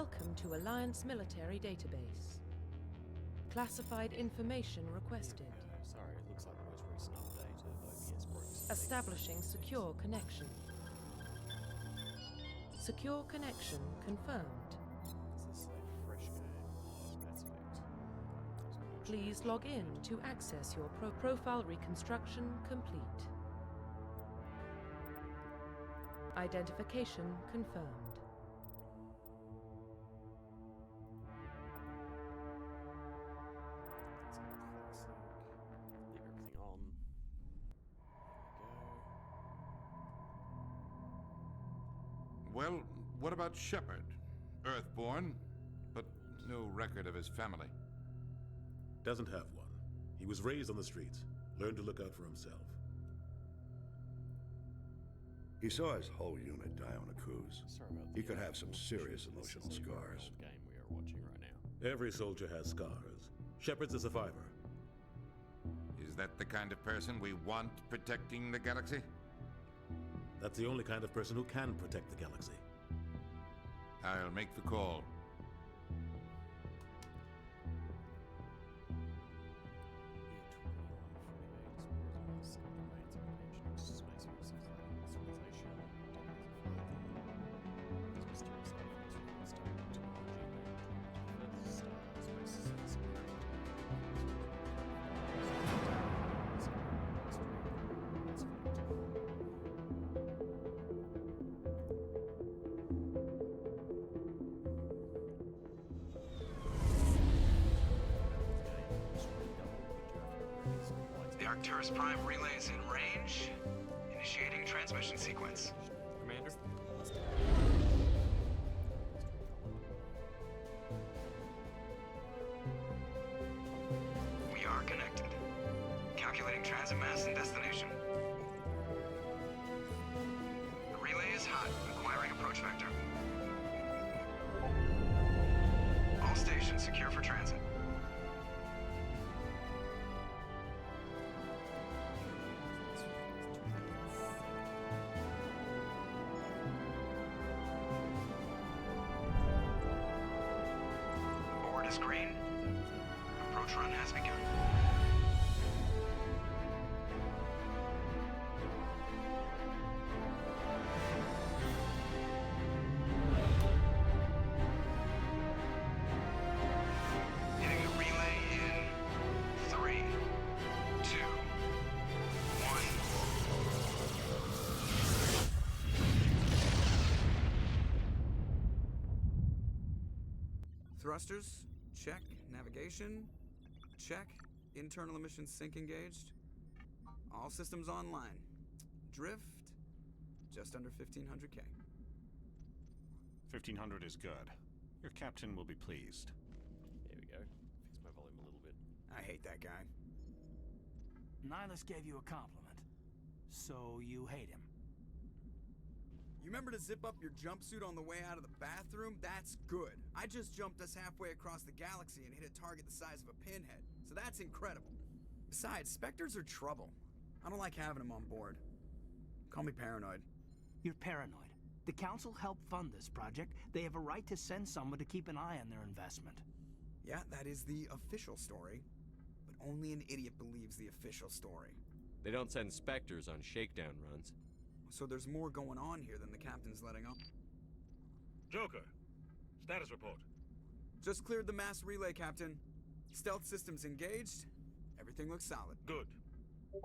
Welcome to Alliance Military Database. Classified information requested. Sorry, it looks like the most recent update of OBS Brooks. Establishing secure connection. Secure connection confirmed. This is a fresh game. Mass Effect. Please log in to access your profile reconstruction complete. Identification confirmed. Let's go classic. Leave everything on. There we go. Well, what about Shepard? Earthborn, but no record of his family. Doesn't have one. He was raised on the streets. Learned to look out for himself. He saw his whole unit die on a cruise. Sorry about He the, could have some serious this is emotional a very scars. old game we are watching right now. Every soldier has scars. Shepard's a survivor. Is that the kind of person we want protecting the galaxy? That's the only kind of person who can protect the galaxy. I'll make the call. The Arcturus Prime relay is in range. Initiating transmission sequence. Commander? We are connected. Calculating transit mass and destination. The relay is hot, acquiring approach vector. All stations secure for transit. Board is green. Approach run has begun. Hitting the relay in 3, 2, 1. Thrusters, check. Navigation, check. Internal emissions sync engaged. All systems online. Drift, just under 1500K. 1500 is good. Your captain will be pleased. There we go. Fix my volume a little bit. I hate that guy. Nihilus gave you a compliment, so you hate him. You remember to zip up your jumpsuit on the way out of the bathroom? That's good. I just jumped us halfway across the galaxy and hit a target the size of a pinhead, so that's incredible. Besides, Spectres are trouble. I don't like having them on board. Call me paranoid. You're paranoid. The Council helped fund this project. They have a right to send someone to keep an eye on their investment. Yeah, that is the official story. But only an idiot believes the official story. They don't send specters on shakedown runs. So there's more going on here than the captain's letting on. Joker, status report. Just cleared the mass relay, Captain. Stealth systems engaged. Everything looks solid. Good.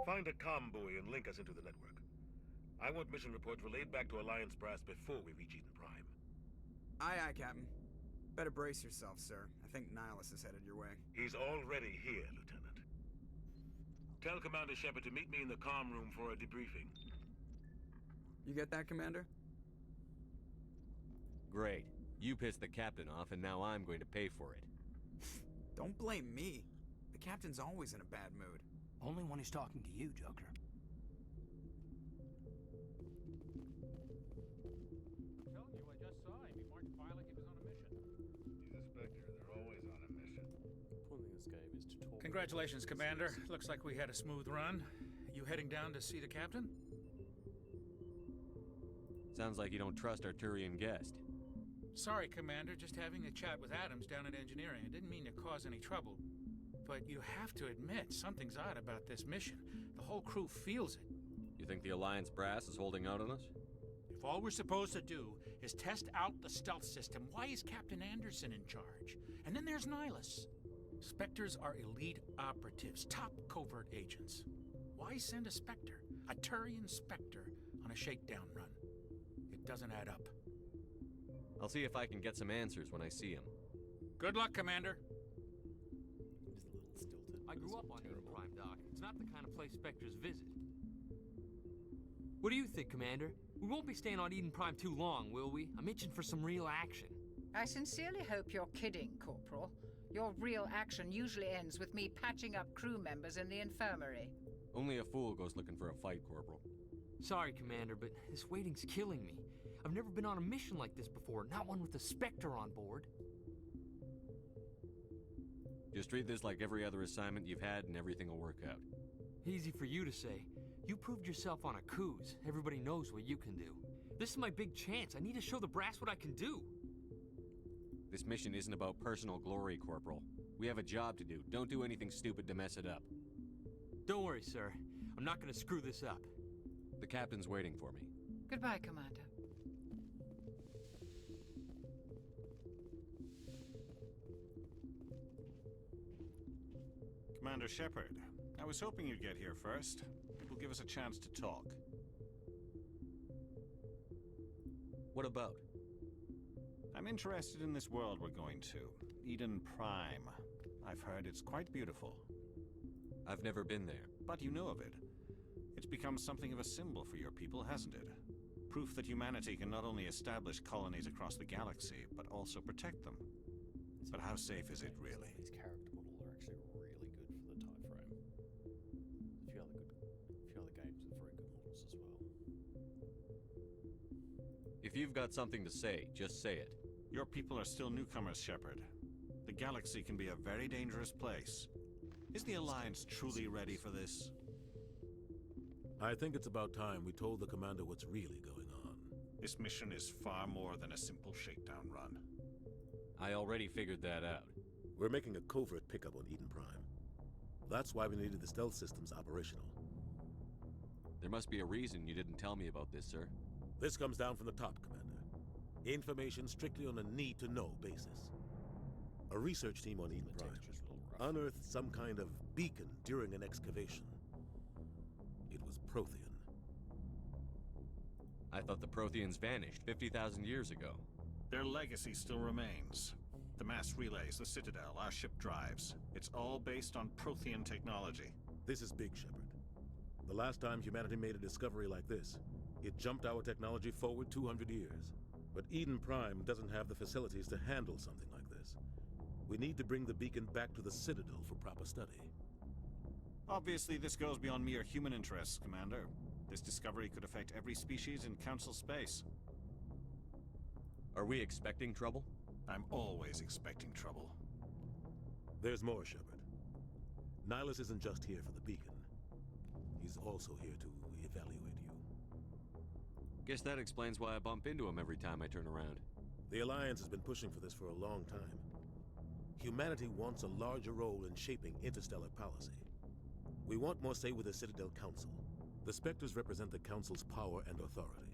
Find a comm buoy and link us into the network. I want mission reports relayed back to Alliance Brass before we reach Eden Prime. Aye, aye, Captain. Better brace yourself, sir. I think Nihilus is headed your way. He's already here, Lieutenant. Tell Commander Shepard to meet me in the comm room for a debriefing. You get that, Commander? Great. You pissed the captain off, and now I'm going to pay for it. Don't blame me. The Captain's always in a bad mood. Only when he's talking to you, Joker. I'm telling you, I just saw him. He marked by like he was on a mission. He's a Spectre. They're always on a mission. The point of this game is to talk. Congratulations, Commander. Looks like we had a smooth run. You heading down to see the captain? Sounds like you don't trust Arturian guest. Sorry, Commander, just having a chat with Adams down at engineering. I didn't mean to cause any trouble. But you have to admit, something's odd about this mission. The whole crew feels it. You think the Alliance brass is holding out on us? If all we're supposed to do is test out the stealth system, why is Captain Anderson in charge? And then there's Nihilus. Specters are elite operatives, top covert agents. Why send a Specter, a Turian Specter, on a shakedown run? It doesn't add up. I'll see if I can get some answers when I see him. Good luck, Commander. Just a little stilted. I grew This up is on Eden terrible. Prime, Doc. It's not the kind of place Spectres visit. What do you think, Commander? We won't be staying on Eden Prime too long, will we? I'm itching for some real action. I sincerely hope you're kidding, Corporal. Your real action usually ends with me patching up crew members in the infirmary. Only a fool goes looking for a fight, Corporal. Sorry, Commander, but this waiting's killing me. I've never been on a mission like this before, not one with a Spectre on board. Just treat this like every other assignment you've had and everything will work out. Easy for you to say. You proved yourself on a cruise. Everybody knows what you can do. This is my big chance. I need to show the brass what I can do. This mission isn't about personal glory, Corporal. We have a job to do. Don't do anything stupid to mess it up. Don't worry, sir. I'm not gonna screw this up. The captain's waiting for me. Goodbye, Commander. Commander Shepard, I was hoping you'd get here first. It will give us a chance to talk. What about? I'm interested in this world we're going to, Eden Prime. I've heard it's quite beautiful. I've never been there. But you know of it. It's become something of a symbol for your people, hasn't it? Proof that humanity can not only establish colonies across the galaxy, but also protect them. But how safe is it, really? These character models are actually really good for the time frame. A few other games have very good models as well. If you've got something to say, just say it. Your people are still newcomers, Shepard. The galaxy can be a very dangerous place. Is the Alliance truly ready for this? I think it's about time we told the commander what's really going on. This mission is far more than a simple shakedown run. I already figured that out. We're making a covert pickup on Eden Prime. That's why we needed the stealth systems operational. There must be a reason you didn't tell me about this, sir. This comes down from the top, Commander. Information strictly on a need-to-know basis. A research team on Eden Prime unearthed some kind of beacon during an excavation. It was Prothean. I thought the Protheans vanished 50,000 years ago. Their legacy still remains. The mass relays, the Citadel, our ship drives. It's all based on Prothean technology. This is big, Shepard. The last time humanity made a discovery like this, it jumped our technology forward 200 years. But Eden Prime doesn't have the facilities to handle something like this. We need to bring the beacon back to the Citadel for proper study. Obviously, this goes beyond mere human interests, Commander. This discovery could affect every species in Council space. Are we expecting trouble? I'm always expecting trouble. There's more, Shepard. Nihilus isn't just here for the beacon. He's also here to evaluate you. Guess that explains why I bump into him every time I turn around. The Alliance has been pushing for this for a long time. Humanity wants a larger role in shaping interstellar policy. We want more say with the Citadel Council. The Spectres represent the Council's power and authority.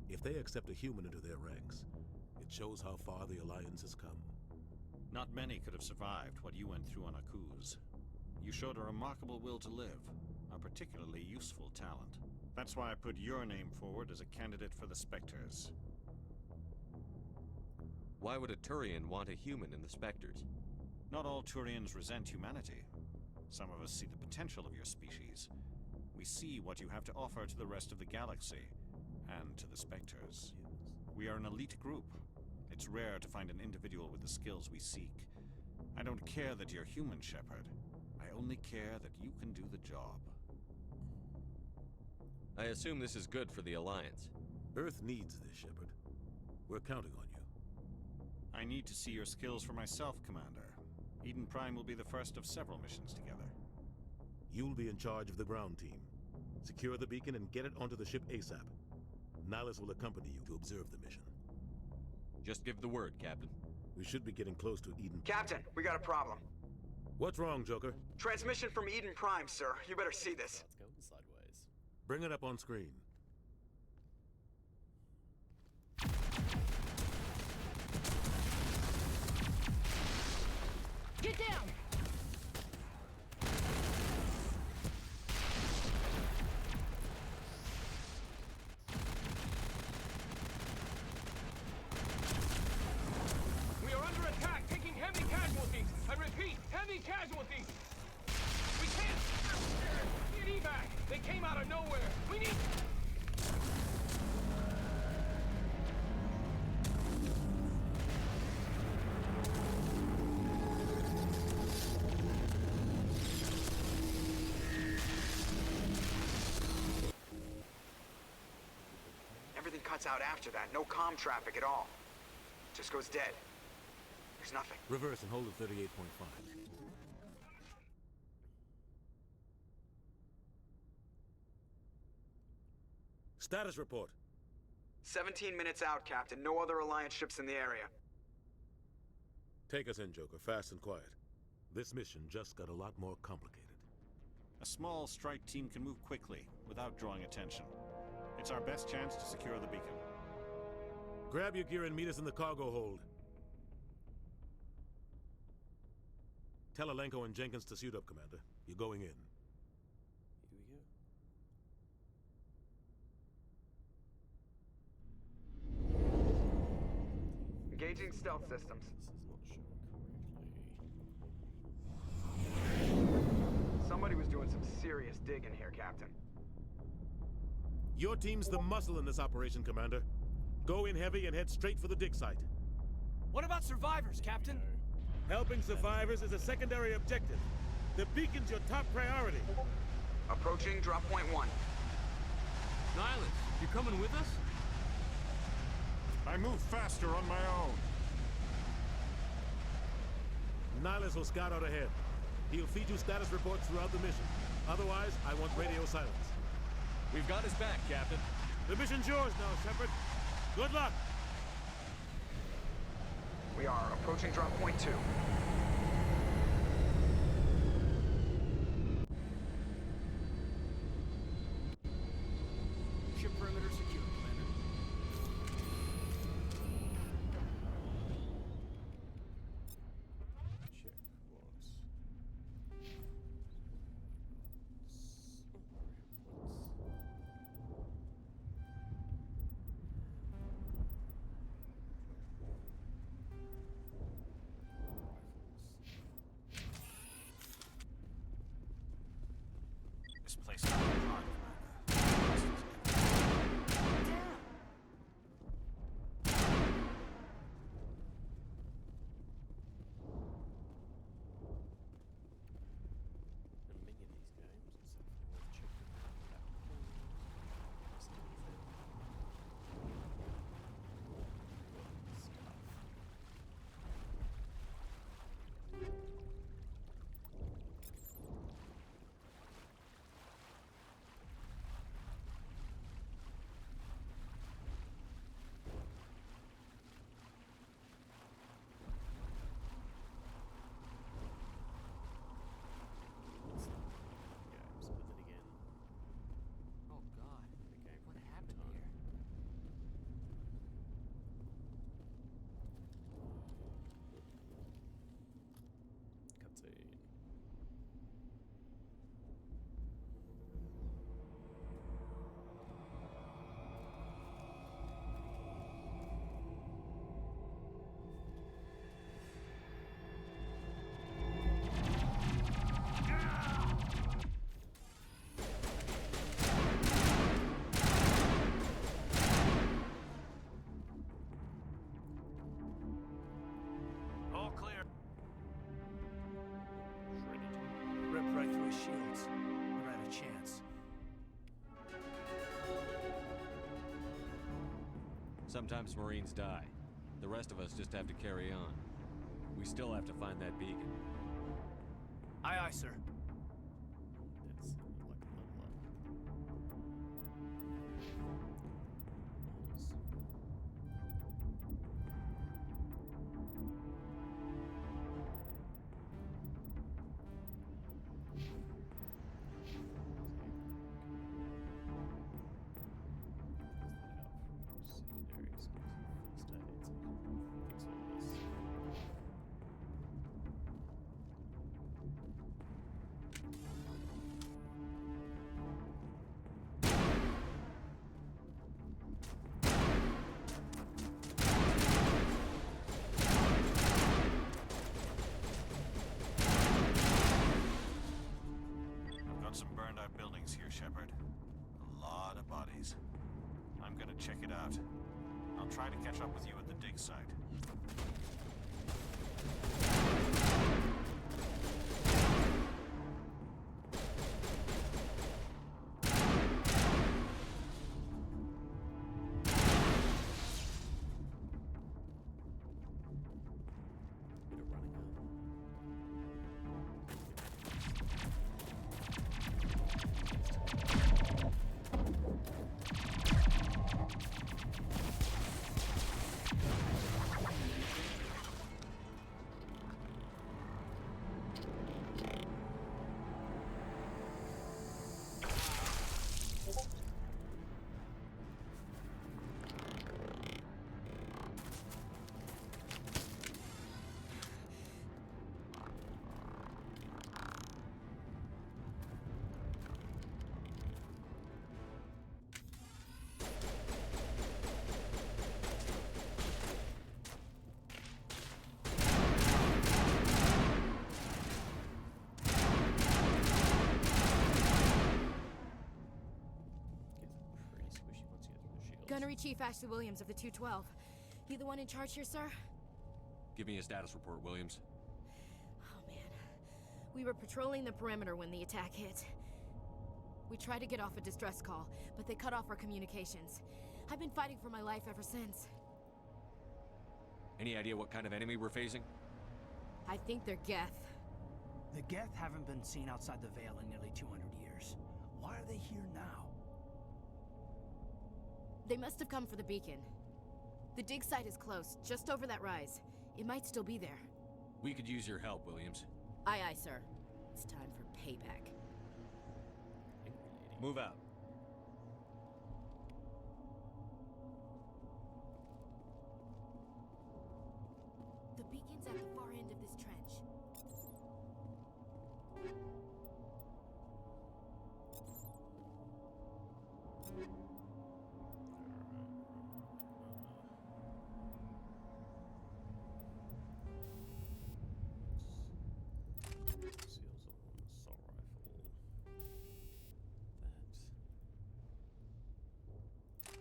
If they accept a human into their ranks, it shows how far the Alliance has come. Not many could have survived what you went through on Akuz. You showed a remarkable will to live, a particularly useful talent. That's why I put your name forward as a candidate for the Spectres. Why would a Turian want a human in the Spectres? Not all Turians resent humanity. Some of us see the potential of your species. We see what you have to offer to the rest of the galaxy, and to the Spectres. We are an elite group. It's rare to find an individual with the skills we seek. I don't care that you're human, Shepard. I only care that you can do the job. I assume this is good for the Alliance. Earth needs this, Shepard. We're counting on you. I need to see your skills for myself, Commander. Eden Prime will be the first of several missions together. You'll be in charge of the ground team. Secure the beacon and get it onto the ship ASAP. Nihilus will accompany you to observe the mission. Just give the word, Captain. We should be getting close to Eden. Captain, we got a problem. What's wrong, Joker? Transmission from Eden Prime, sir. You better see this. It's going sideways. Bring it up on screen. Get down! We are under attack, taking heavy casualties. I repeat, heavy casualties. We can't get evac. They came out of nowhere. We need... Everything cuts out after that. No comm traffic at all. Just goes dead. There's nothing. Reverse and hold at 38.5. Status report. 17 minutes out, Captain. No other Alliance ships in the area. Take us in, Joker, fast and quiet. This mission just got a lot more complicated. A small strike team can move quickly, without drawing attention. It's our best chance to secure the beacon. Grab your gear and meet us in the cargo hold. Tell Alenko and Jenkins to suit up, Commander. You're going in. Here we go. Engaging stealth systems. This is not showing correctly. Somebody was doing some serious digging here, Captain. Your team's the muscle in this operation, Commander. Go in heavy and head straight for the dig site. What about survivors, Captain? Helping survivors is a secondary objective. The beacon's your top priority. Approaching drop point 1. Nihilus, you coming with us? I move faster on my own. Nihilus will scout out ahead. He'll feed you status reports throughout the mission. Otherwise, I want radio silence. We've got his back, Captain. The mission's yours now, Shepard. Good luck! We are approaching drop point 2. Ship perimeter secure, Commander. Check what? This place is hard, In many of these games, except for chicken and stuff. Games, but then again, Oh, God. the game What from happened time. here? Cutscene. All clear. Shredded. Rip right through his shields. Never had a chance. Sometimes Marines die. The rest of us just have to carry on. We still have to find that beacon. Aye, aye, sir. That's like a level up. Pause. Shepard. A lot of bodies. I'm gonna check it out. I'll try to catch up with you at the dig site. Bit of running out. Gunnery Chief Ashley Williams of the 212. You the one in charge here, sir? Give me a status report, Williams. Oh, man. We were patrolling the perimeter when the attack hit. We tried to get off a distress call, but they cut off our communications. I've been fighting for my life ever since. Any idea what kind of enemy we're facing? I think they're Geth. The Geth haven't been seen outside the Veil in nearly 200 years. Why are they here now? They must have come for the beacon. The dig site is close, just over that rise. It might still be there. We could use your help, Williams. Aye, aye, sir. It's time for payback. Move out. The beacon's at the far end of this trench. Seals on assault rifle. That.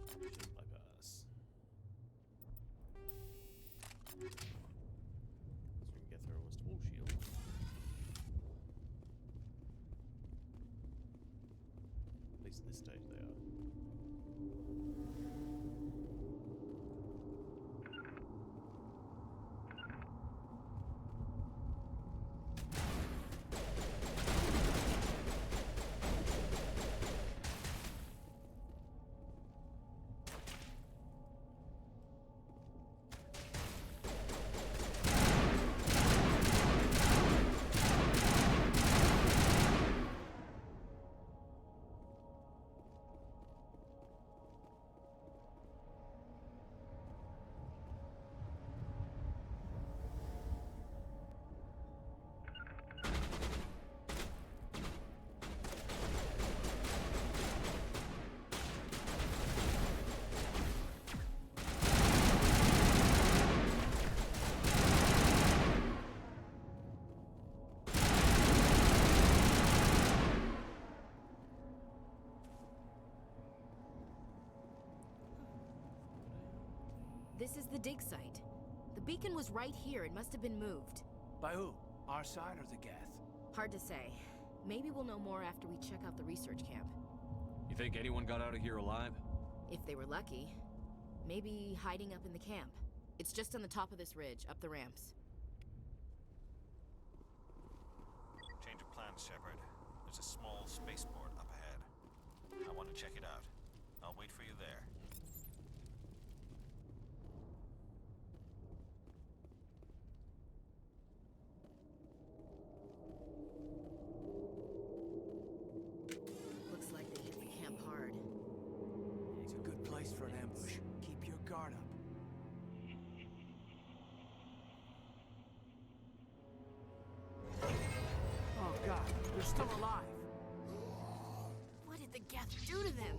Shield buggers. So we can get through almost all shield. At least at this stage they are. This is the dig site. The beacon was right here. It must have been moved. By who? Our side or the Geth? Hard to say. Maybe we'll know more after we check out the research camp. You think anyone got out of here alive? If they were lucky. Maybe hiding up in the camp. It's just on the top of this ridge, up the ramps. Change of plans, Shepard. There's a small spaceport up ahead. I want to check it out. I'll wait for you there. Looks like they hit the camp hard. It's a good place for an ambush. Keep your guard up. Oh god, they're still alive. What did the Geth do to them?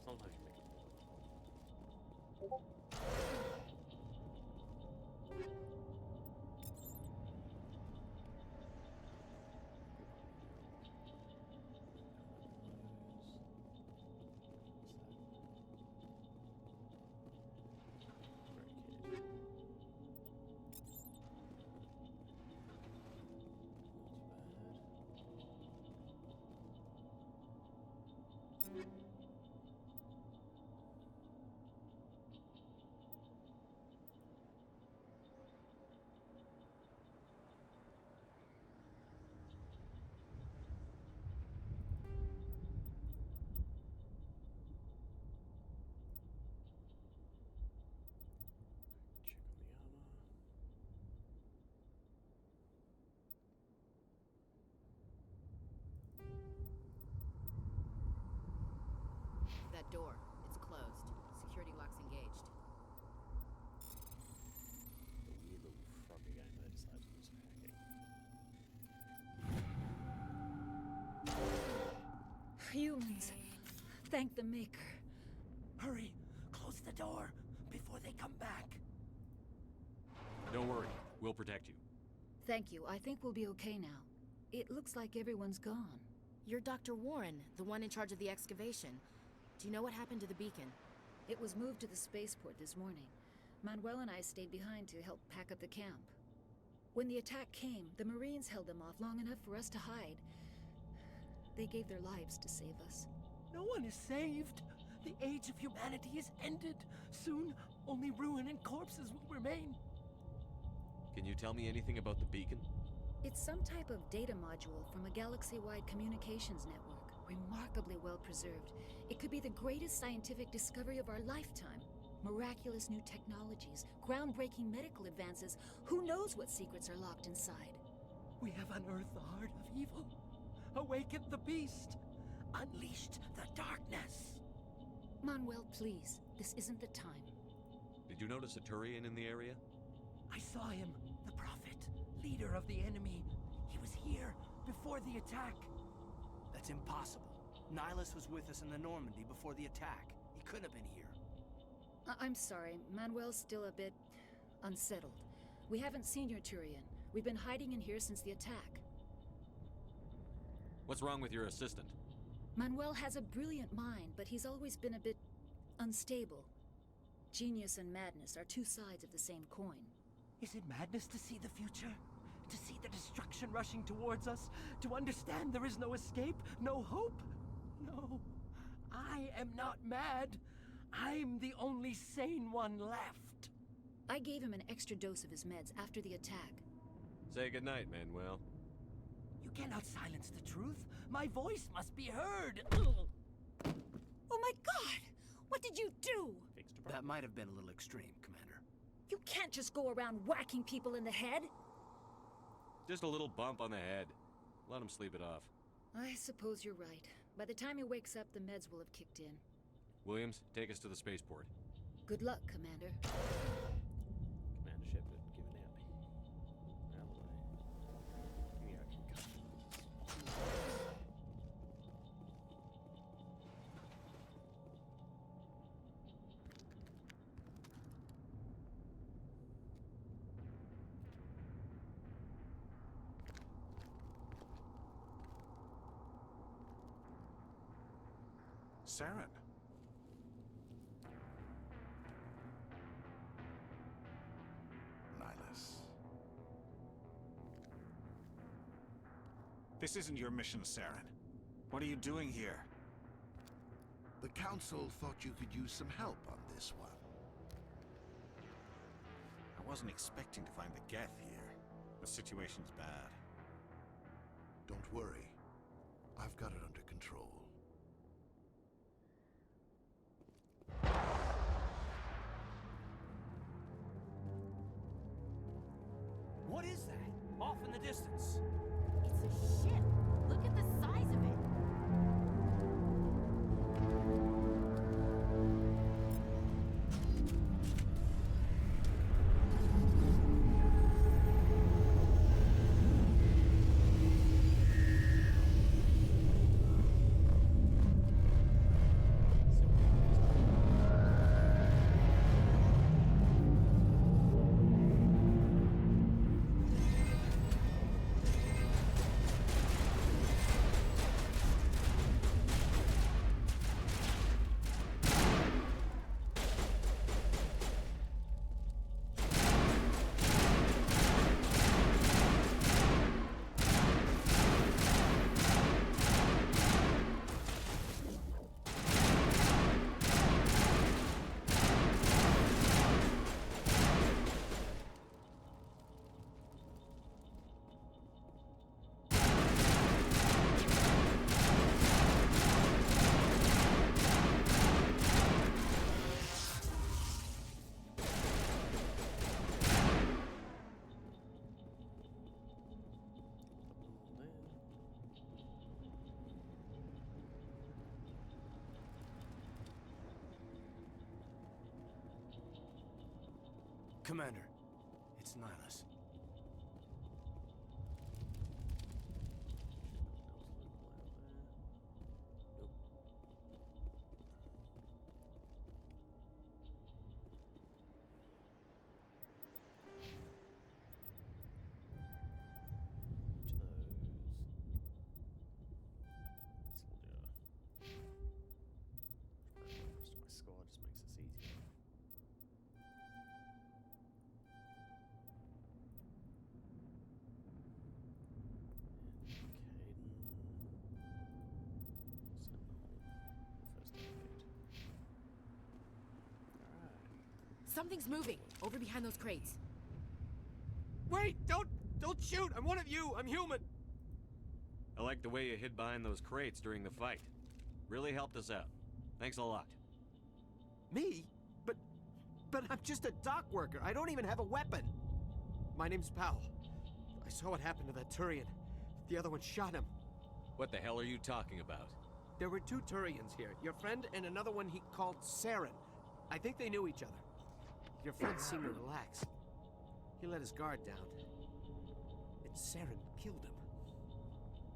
Sometimes you make it. That door. It's closed. Security lock's engaged. The weird little froggy game that I decided to use for hacking. Humans. Thank the Maker. Hurry! Close the door before they come back. Don't worry. We'll protect you. Thank you. I think we'll be okay now. It looks like everyone's gone. You're Dr. Warren, the one in charge of the excavation. Do you know what happened to the beacon? It was moved to the spaceport this morning. Manuel and I stayed behind to help pack up the camp. When the attack came, the Marines held them off long enough for us to hide. They gave their lives to save us. No one is saved. The age of humanity is ended. Soon, only ruin and corpses will remain. Can you tell me anything about the beacon? It's some type of data module from a galaxy-wide communications network, remarkably well preserved. It could be the greatest scientific discovery of our lifetime. Miraculous new technologies, groundbreaking medical advances. Who knows what secrets are locked inside? We have unearthed the heart of evil, awakened the beast, unleashed the darkness. Manuel, please. This isn't the time. Did you notice a Turian in the area? I saw him, the prophet, leader of the enemy. He was here before the attack. That's impossible. Nihilus was with us in the Normandy before the attack. He couldn't have been here. I'm sorry. Manuel's still a bit unsettled. We haven't seen your Turian. We've been hiding in here since the attack. What's wrong with your assistant? Manuel has a brilliant mind, but he's always been a bit unstable. Genius and madness are two sides of the same coin. Is it madness to see the future? To see the destruction rushing towards us? To understand there is no escape? No hope? No. I am not mad. I'm the only sane one left. I gave him an extra dose of his meds after the attack. Say goodnight, Manuel. You cannot silence the truth. My voice must be heard. Oh my God! What did you do? That might have been a little extreme, Commander. You can't just go around whacking people in the head. Just a little bump on the head. Let him sleep it off. I suppose you're right. By the time he wakes up, the meds will have kicked in. Williams, take us to the spaceport. Good luck, Commander. Commander Shepard, given out. Out of the way. Give me our concussions. Saren. Nihilus. This isn't your mission, Saren. What are you doing here? The Council thought you could use some help on this one. I wasn't expecting to find the Geth here. The situation's bad. Don't worry. I've got it under control. What is that? Off in the distance. It's a ship. Look at the size of it. Commander, it's Nihilus. My score just makes this easier. Something's moving over behind those crates. Wait! Don't shoot! I'm one of you! I'm human! I like the way you hid behind those crates during the fight. Really helped us out. Thanks a lot. Me? But I'm just a dock worker. I don't even have a weapon. My name's Powell. I saw what happened to that Turian. The other one shot him. What the hell are you talking about? There were 2 Turians here. Your friend and another one he called Saren. I think they knew each other. Your friend seemed to relax. He let his guard down. And Saren killed him.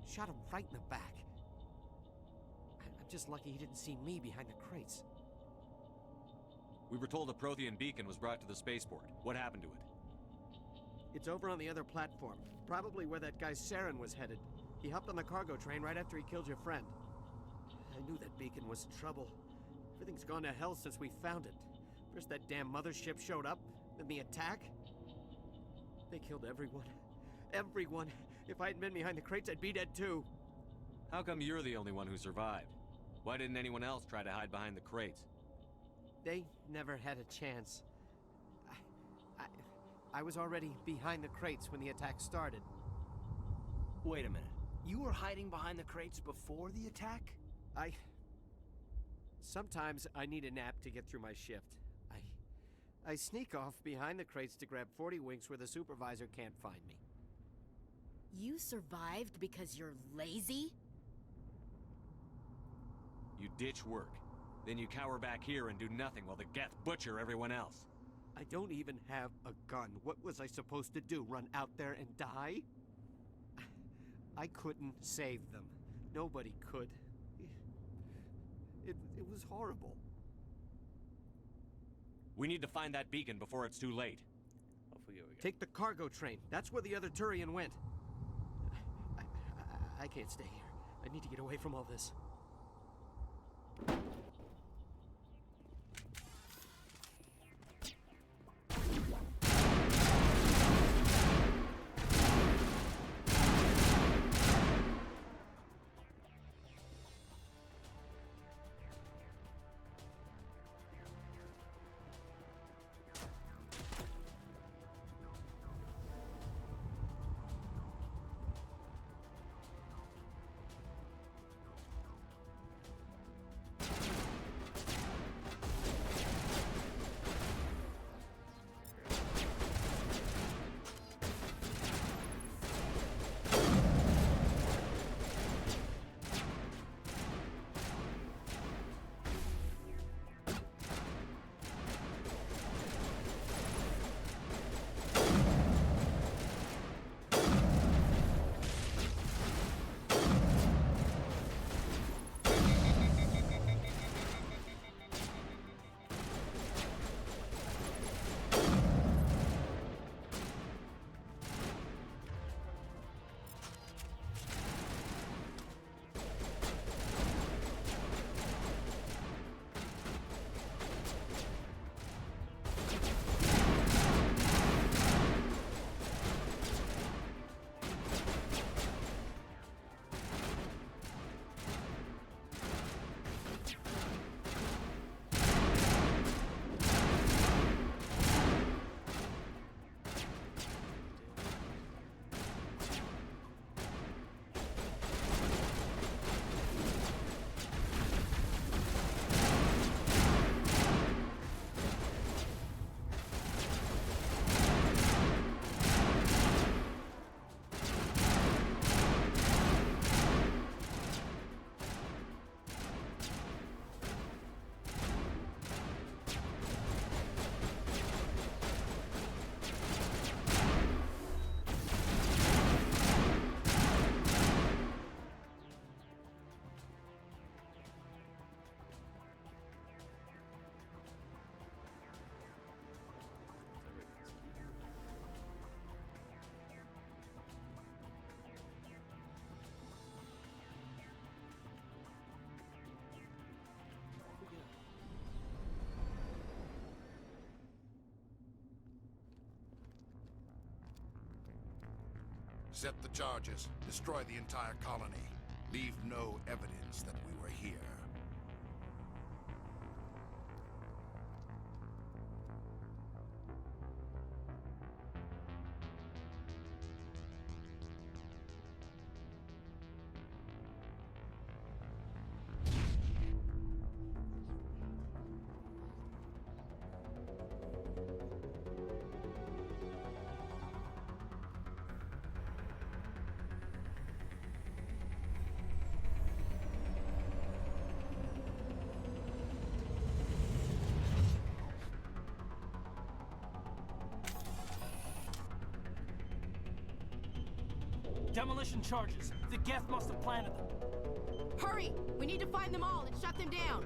Shot him right in the back. I'm just lucky he didn't see me behind the crates. We were told a Prothean beacon was brought to the spaceport. What happened to it? It's over on the other platform. Probably where that guy Saren was headed. He hopped on the cargo train right after he killed your friend. I knew that beacon was in trouble. Everything's gone to hell since we found it. First that damn mothership showed up, then the attack. They killed everyone. Everyone. If I hadn't been behind the crates, I'd be dead too. How come you're the only one who survived? Why didn't anyone else try to hide behind the crates? They never had a chance. I was already behind the crates when the attack started. Wait a minute. You were hiding behind the crates before the attack? Sometimes I need a nap to get through my shift. I sneak off behind the crates to grab 40 winks where the supervisor can't find me. You survived because you're lazy? You ditch work. Then you cower back here and do nothing while the Geth butcher everyone else. I don't even have a gun. What was I supposed to do? Run out there and die? I couldn't save them. Nobody could. It was horrible. We need to find that beacon before it's too late. Off we go again. Take the cargo train. That's where the other Turian went. I can't stay here. I need to get away from all this. Set the charges. Destroy the entire colony. Leave no evidence that we were here. Demolition charges. The Geth must have planted them. Hurry! We need to find them all and shut them down!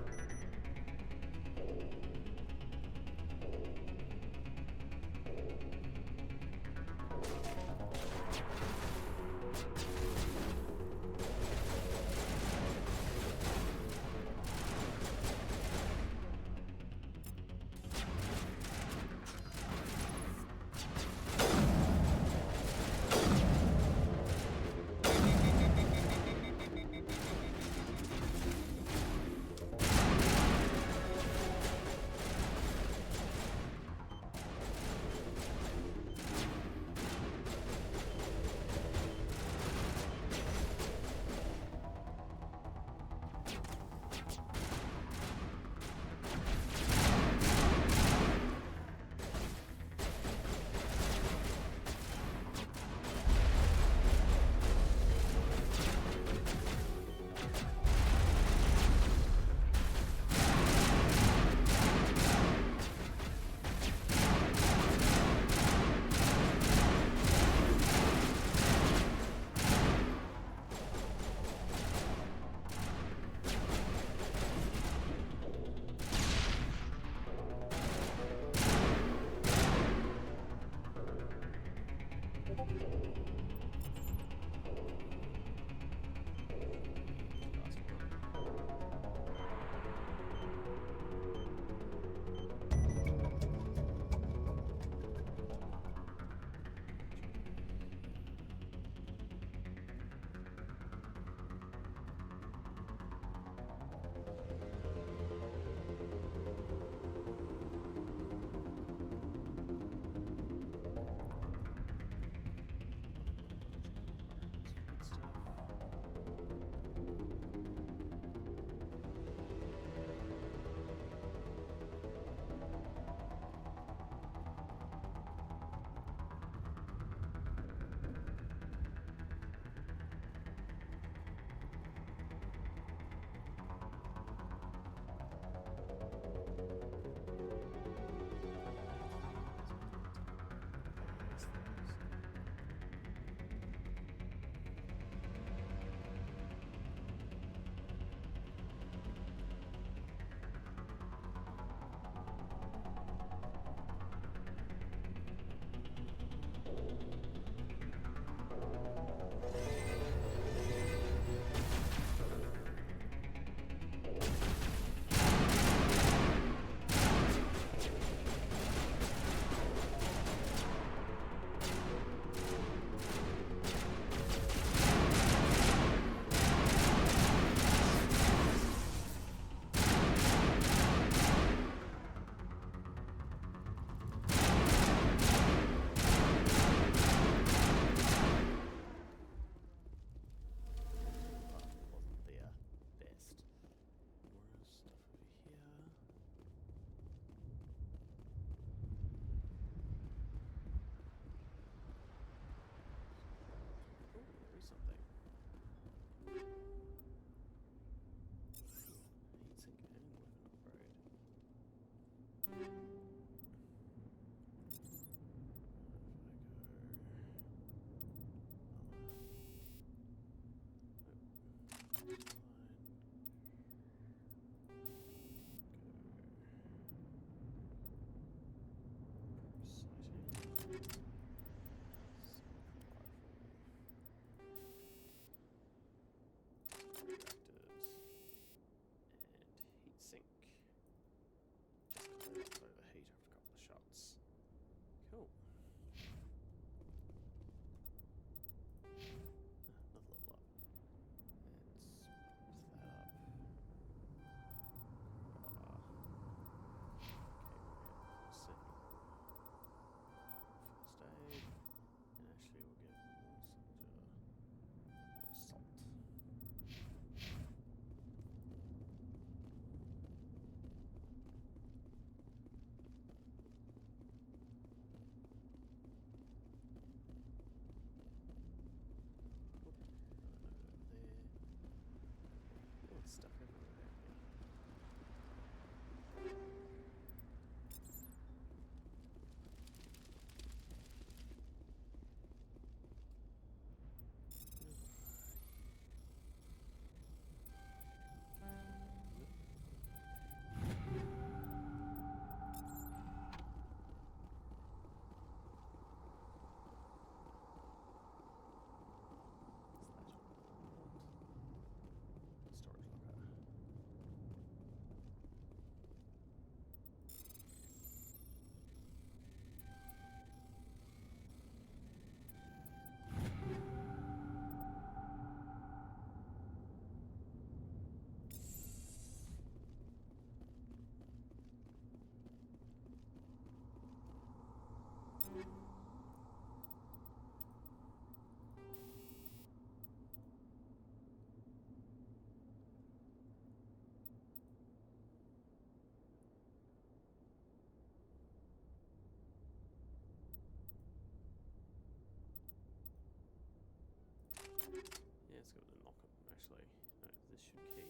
Yeah, it's got a knock on them actually. No, this should keep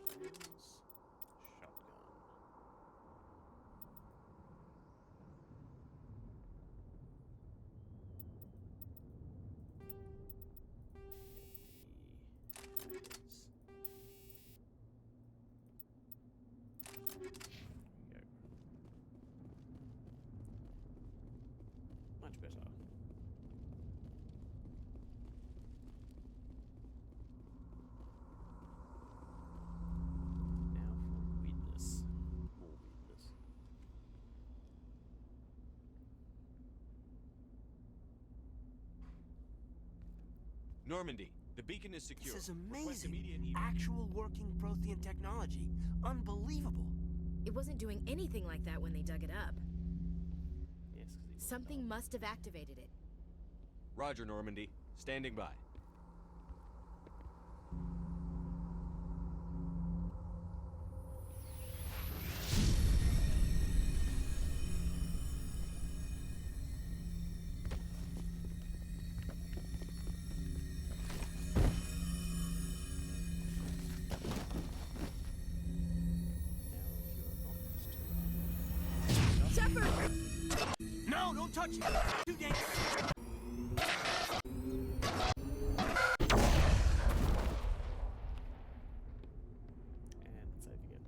the weapons. Shotgun. Much better. Now for weirdness. More weirdness. Normandy, the beacon is secure. This is Request amazing. immediate Actual working Prothean technology. Unbelievable. It wasn't doing anything like that when they dug it up. Yes, Something must have activated it. Roger, Normandy. Standing by. No, don't touch it! Too dangerous! And save again.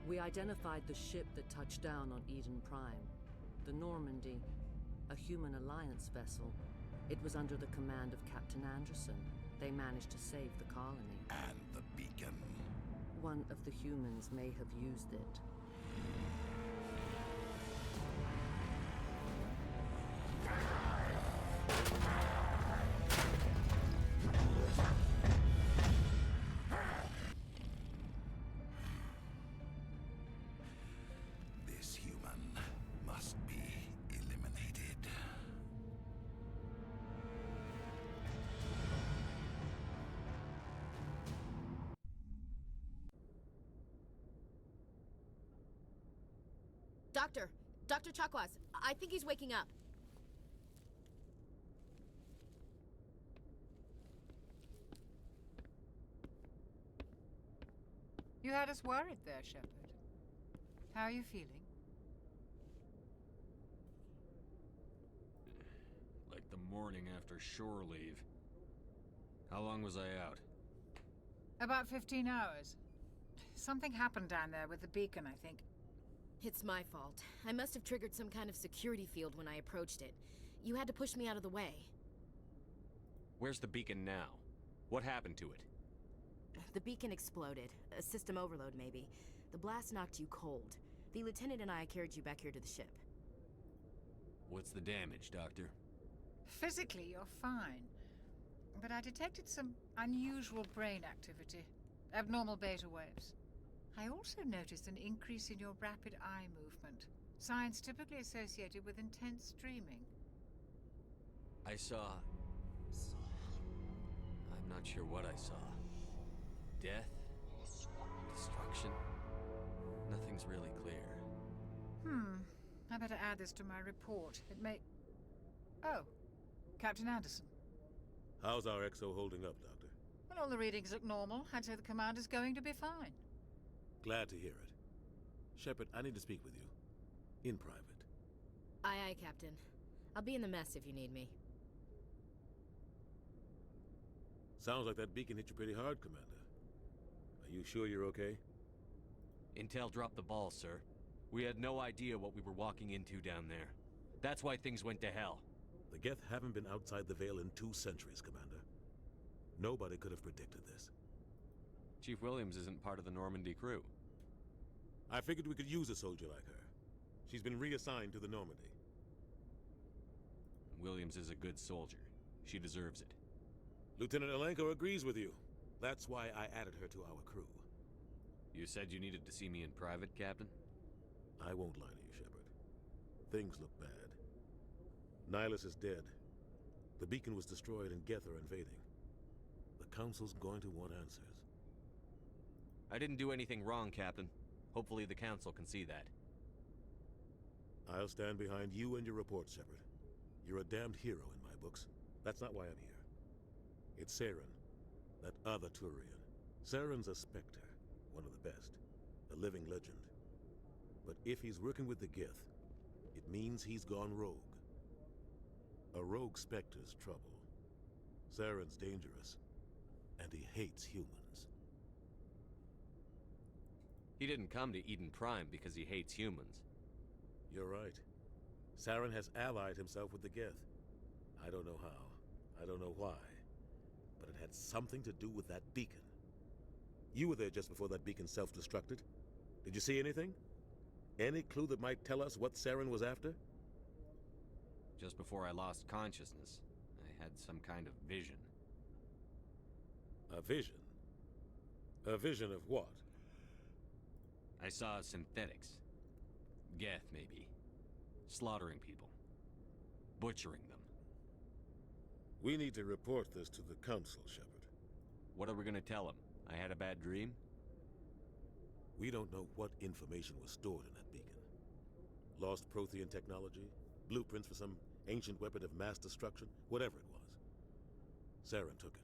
We identified the ship that touched down on Eden Prime. The Normandy, a human alliance vessel. It was under the command of Captain Anderson. They managed to save the colony. And the beacon. One of the humans may have used it. This human must be eliminated. Dr. Chakwas, I think he's waking up. You had us worried there, Shepard. How are you feeling? Like the morning after shore leave. How long was I out? About 15 hours. Something happened down there with the beacon, I think. It's my fault. I must have triggered some kind of security field when I approached it. You had to push me out of the way. Where's the beacon now? What happened to it? The beacon exploded. A system overload, maybe. The blast knocked you cold. The lieutenant and I carried you back here to the ship. What's the damage, Doctor? Physically, you're fine. But I detected some unusual brain activity. Abnormal beta waves. I also noticed an increase in your rapid eye movement. Signs typically associated with intense dreaming. I saw... I'm not sure what I saw. Death? Destruction? Nothing's really clear. I better add this to my report. It may... Oh, Captain Anderson. How's our XO holding up, Doctor? Well, all the readings look normal. I'd say the commander's going to be fine. Glad to hear it. Shepard, I need to speak with you. In private. Aye, aye, Captain. I'll be in the mess if you need me. Sounds like that beacon hit you pretty hard, Commander. Are you sure you're okay? Intel dropped the ball, sir. We had no idea what we were walking into down there. That's why things went to hell. The Geth haven't been outside the Veil in 2 centuries, Commander. Nobody could have predicted this. Chief Williams isn't part of the Normandy crew. I figured we could use a soldier like her. She's been reassigned to the Normandy. Williams is a good soldier. She deserves it. Lieutenant Alenko agrees with you. That's why I added her to our crew. You said you needed to see me in private, Captain? I won't lie to you, Shepard. Things look bad. Nihilus is dead. The beacon was destroyed and Geth are invading. The Council's going to want answers. I didn't do anything wrong, Captain. Hopefully the Council can see that. I'll stand behind you and your report, Shepard. You're a damned hero in my books. That's not why I'm here. It's Saren, that other Turian. Saren's a specter, one of the best, a living legend. But if he's working with the Geth, it means he's gone rogue. A rogue specter's trouble. Saren's dangerous, and he hates humans. He didn't come to Eden Prime because he hates humans. You're right. Saren has allied himself with the Geth. I don't know how. I don't know why. But it had something to do with that beacon. You were there just before that beacon self-destructed. Did you see anything? Any clue that might tell us what Saren was after? Just before I lost consciousness, I had some kind of vision. A vision? A vision of what? I saw synthetics. Geth, maybe. Slaughtering people. Butchering them. We need to report this to the Council, Shepard. What are we gonna tell them? I had a bad dream? We don't know what information was stored in that beacon. Lost Prothean technology? Blueprints for some ancient weapon of mass destruction? Whatever it was. Saren took it.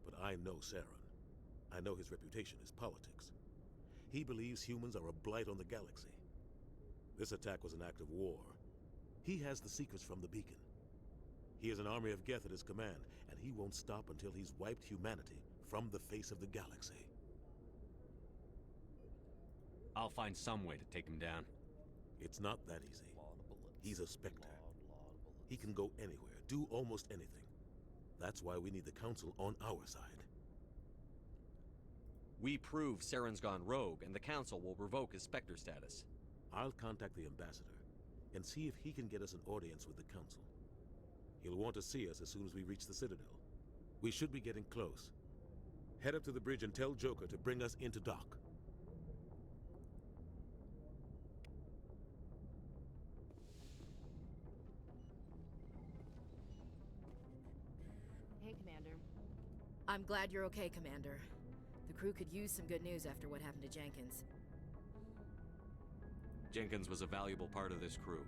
But I know Saren. I know his reputation is politics. He believes humans are a blight on the galaxy. This attack was an act of war. He has the secrets from the beacon. He has an army of Geth at his command, and he won't stop until he's wiped humanity from the face of the galaxy. I'll find some way to take him down. It's not that easy. He's a specter. He can go anywhere, do almost anything. That's why we need the Council on our side. We prove Saren's gone rogue, and the Council will revoke his Spectre status. I'll contact the Ambassador and see if he can get us an audience with the Council. He'll want to see us as soon as we reach the Citadel. We should be getting close. Head up to the bridge and tell Joker to bring us into dock. Hey, Commander. I'm glad you're okay, Commander. The crew could use some good news after what happened to Jenkins. Jenkins was a valuable part of this crew.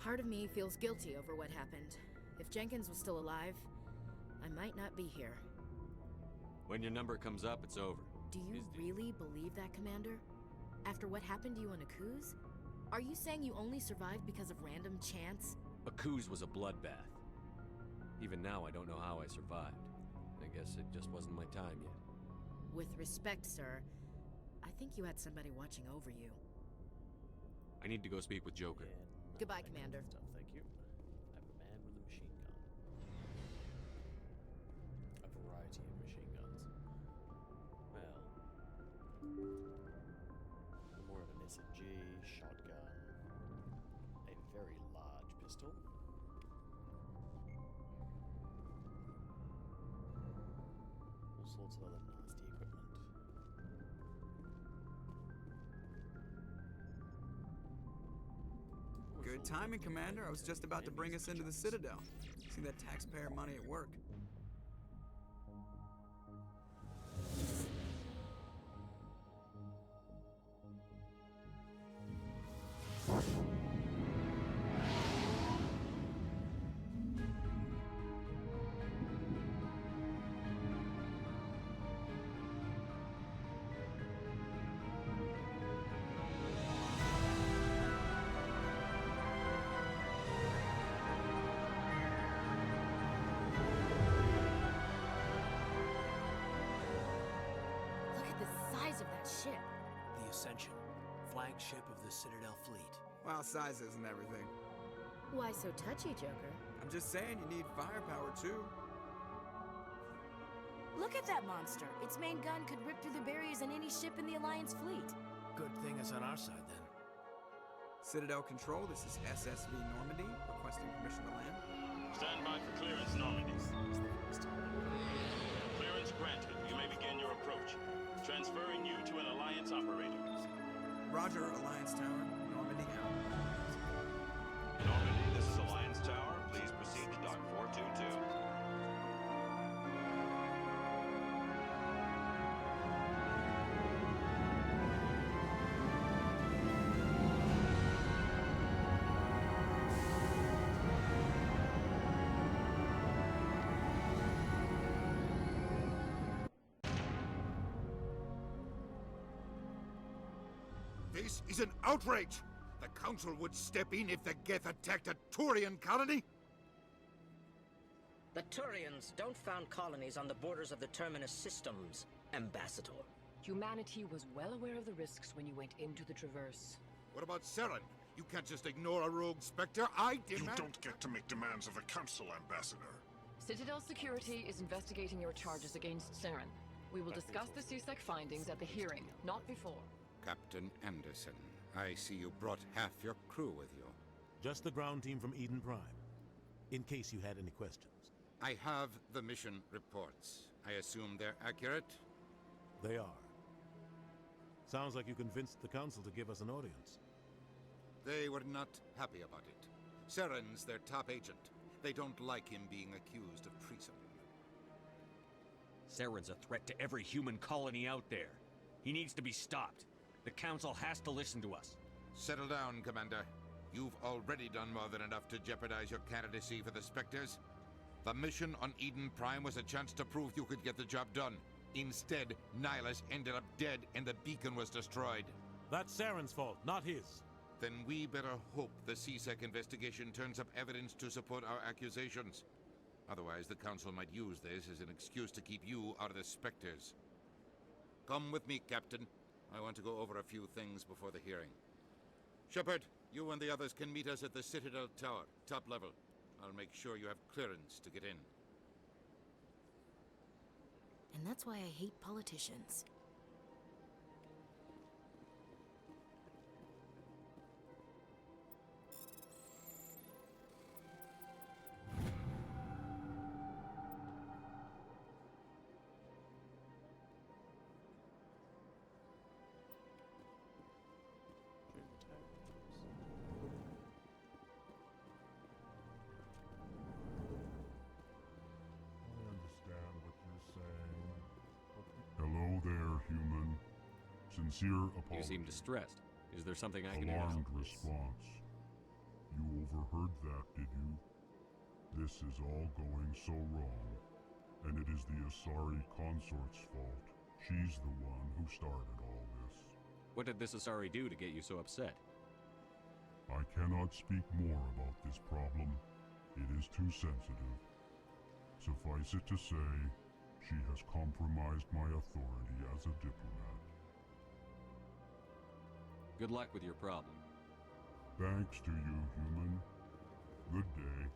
Part of me feels guilty over what happened. If Jenkins was still alive, I might not be here. When your number comes up, it's over. Do you really believe that, Commander? After what happened to you on Akuz? Are you saying you only survived because of random chance? Akuz was a bloodbath. Even now, I don't know how I survived. I guess it just wasn't my time yet. With respect, sir, I think you had somebody watching over you. I need to go speak with Joker. Goodbye, Commander. Stuff, thank you. I have a man with a machine gun. A variety of machine guns. Well, more of an SMG, shotgun, a very large pistol. All sorts of other nasty equipment. Good timing, Commander. I was just about to bring us into the Citadel. See that taxpayer money at work. Ship. The Ascension, flagship of the Citadel fleet. Well, size isn't everything. Why so touchy, Joker? I'm just saying you need firepower, too. Look at that monster. Its main gun could rip through the barriers in any ship in the Alliance fleet. Good thing it's on our side, then. Citadel Control, this is SSV Normandy, requesting permission to land. Stand by for clearance, Normandy. Clearance Granted, you may begin your approach. Transferring you to an Alliance operator. Roger, Alliance Tower. Normandy out. Normandy, this is Alliance Tower. Please proceed to Dock 422. This is an outrage! The Council would step in if the Geth attacked a Turian colony? The Turians don't found colonies on the borders of the Terminus systems, Ambassador. Humanity was well aware of the risks when you went into the Traverse. What about Saren? You can't just ignore a rogue Spectre. I demand— You don't get to make demands of the Council, Ambassador. Citadel Security is investigating your charges against Saren. We will discuss the CSEC findings at the hearing, not before. Captain Anderson, I see you brought half your crew with you. Just the ground team from Eden Prime, in case you had any questions. I have the mission reports. I assume they're accurate? They are. Sounds like you convinced the Council to give us an audience. They were not happy about it. Saren's their top agent. They don't like him being accused of treason. Saren's a threat to every human colony out there. He needs to be stopped. The Council has to listen to us. Settle down, Commander. You've already done more than enough to jeopardize your candidacy for the Spectres. The mission on Eden Prime was a chance to prove you could get the job done. Instead, Nihilus ended up dead and the beacon was destroyed. That's Saren's fault, not his. Then we better hope the CSEC investigation turns up evidence to support our accusations. Otherwise, the Council might use this as an excuse to keep you out of the Spectres. Come with me, Captain. I want to go over a few things before the hearing. Shepard, you and the others can meet us at the Citadel Tower, top level. I'll make sure you have clearance to get in. And that's why I hate politicians. Hello there, human. Sincere apology. You seem distressed. Is there something I can help? Alarmed response. You overheard that, did you? This is all going so wrong. And it is the Asari consort's fault. She's the one who started all this. What did this Asari do to get you so upset? I cannot speak more about this problem. It is too sensitive. Suffice it to say, she has compromised my authority as a diplomat. Good luck with your problem. Thanks to you, human. Good day.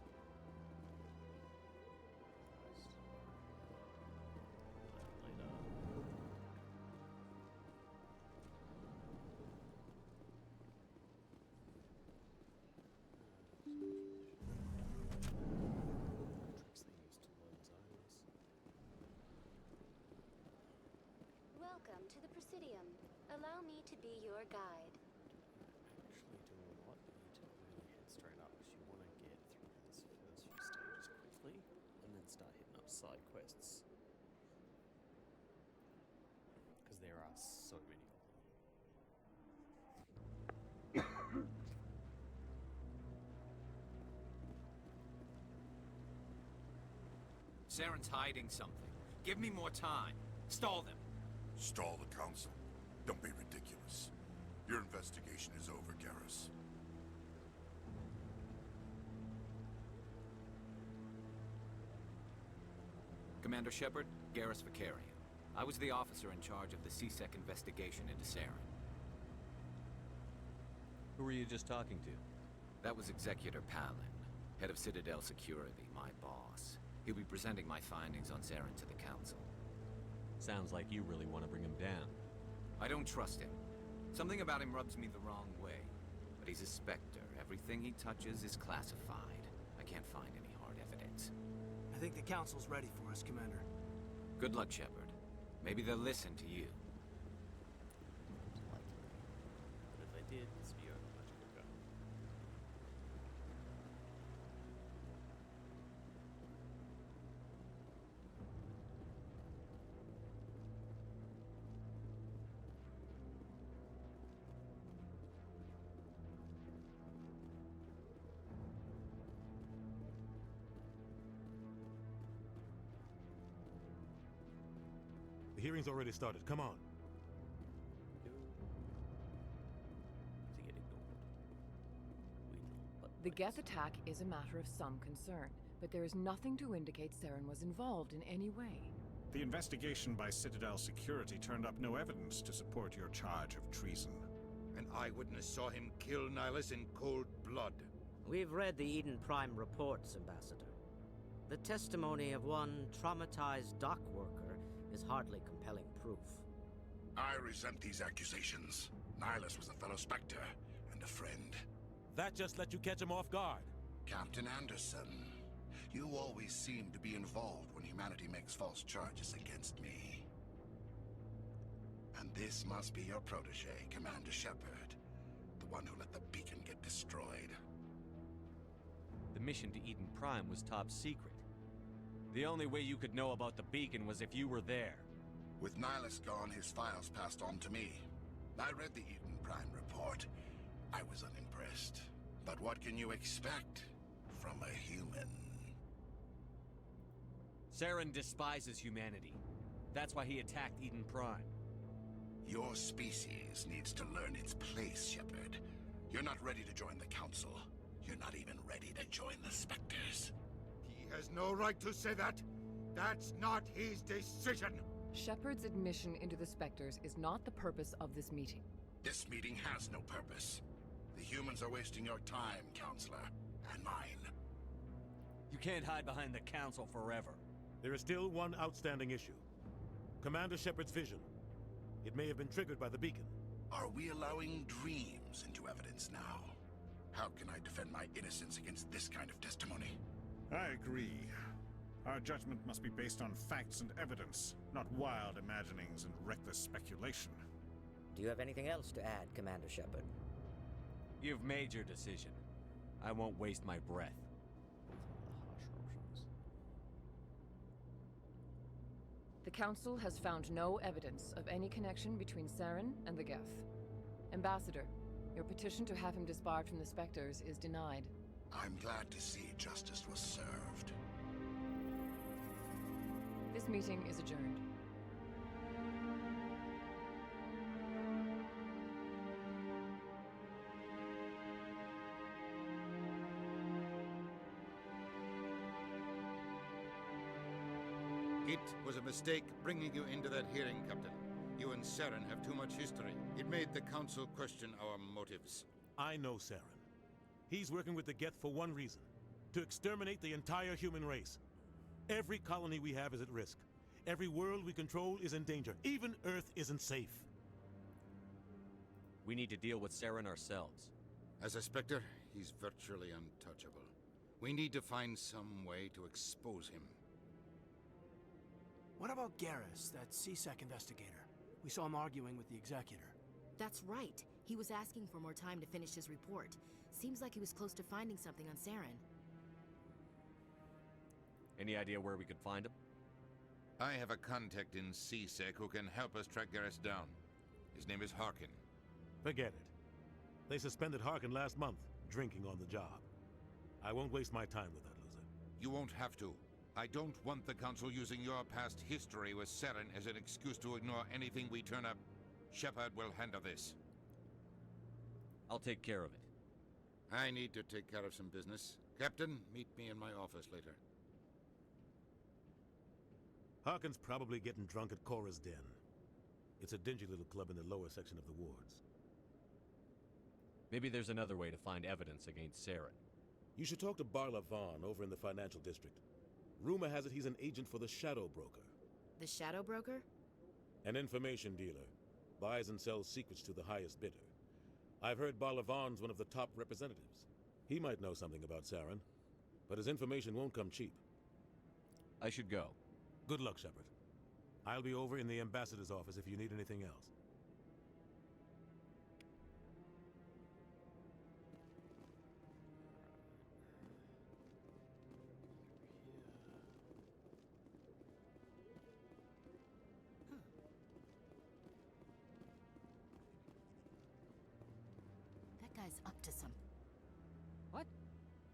Welcome to the Presidium. Allow me to be your guide. Actually doing what? You need to really head straight up because you want to get through this first few stages quickly and then start hitting up side quests. Because there are so many of them. Saren's hiding something. Give me more time. Stall them. Stall the Council? Don't be ridiculous. Your investigation is over, Garrus. Commander Shepard, Garrus Vicarian. I was the officer in charge of the CSEC investigation into Saren. Who were you just talking to? That was Executor Palin, head of Citadel Security, my boss. He'll be presenting my findings on Saren to the Council. Sounds like you really want to bring him down. I don't trust him. Something about him rubs me the wrong way. But he's a Spectre. Everything he touches is classified. I can't find any hard evidence. I think the Council's ready for us, Commander. Good luck, Shepard. Maybe they'll listen to you. Likely. But if they did, this would be over much quicker. The hearing's already started. Come on. To get ignored. Weird little The Geth attack is a matter of some concern, but there is nothing to indicate Saren was involved in any way. The investigation by Citadel Security turned up no evidence to support your charge of treason. An eyewitness saw him kill Nihilus in cold blood. We've read the Eden Prime reports, Ambassador. The testimony of one traumatized dock worker is hardly compelling proof. I resent these accusations. Nihilus was a fellow Spectre and a friend. That just let you catch him off guard. Captain Anderson, you always seem to be involved when humanity makes false charges against me. And this must be your protege, Commander Shepard, the one who let the beacon get destroyed. The mission to Eden Prime was top secret. The only way you could know about the beacon was if you were there. With Nihilus gone, his files passed on to me. I read the Eden Prime report. I was unimpressed. But what can you expect from a human? Saren despises humanity. That's why he attacked Eden Prime. Your species needs to learn its place, Shepard. You're not ready to join the Council. You're not even ready to join the Spectres. He has no right to say that. That's not his decision. Shepard's admission into the Spectres is not the purpose of this meeting. This meeting has no purpose. The humans are wasting your time, Counselor, and mine. You can't hide behind the Council forever. There is still one outstanding issue. Commander Shepard's vision. It may have been triggered by the beacon. Are we allowing dreams into evidence now? How can I defend my innocence against this kind of testimony? I agree. Our judgment must be based on facts and evidence, not wild imaginings and reckless speculation. Do you have anything else to add, Commander Shepard? You've made your decision. I won't waste my breath. The Council has found no evidence of any connection between Saren and the Geth. Ambassador, your petition to have him disbarred from the Spectres is denied. I'm glad to see justice was served. This meeting is adjourned. It was a mistake bringing you into that hearing, Captain. You and Saren have too much history. It made the Council question our motives. I know Saren. He's working with the Geth for one reason. To exterminate the entire human race. Every colony we have is at risk. Every world we control is in danger. Even Earth isn't safe. We need to deal with Saren ourselves. As a Spectre, he's virtually untouchable. We need to find some way to expose him. What about Garrus, that CSEC investigator? We saw him arguing with the Executor. That's right. He was asking for more time to finish his report. Seems like he was close to finding something on Saren. Any idea where we could find him? I have a contact in CSEC who can help us track Garrus down. His name is Harkin. Forget it. They suspended Harkin last month, drinking on the job. I won't waste my time with that loser. You won't have to. I don't want the Council using your past history with Saren as an excuse to ignore anything we turn up. Shepard will handle this. I'll take care of it. I need to take care of some business. Captain, meet me in my office later. Harkin's probably getting drunk at Cora's Den. It's a dingy little club in the lower section of the wards. Maybe there's another way to find evidence against Saren. You should talk to Barla Vaughn over in the financial district. Rumor has it he's an agent for the Shadow Broker. The Shadow Broker? An information dealer. Buys and sells secrets to the highest bidder. I've heard Barla Vaughn's one of the top representatives. He might know something about Saren, but his information won't come cheap. I should go. Good luck, Shepard. I'll be over in the ambassador's office if you need anything else. That guy's up to some. What?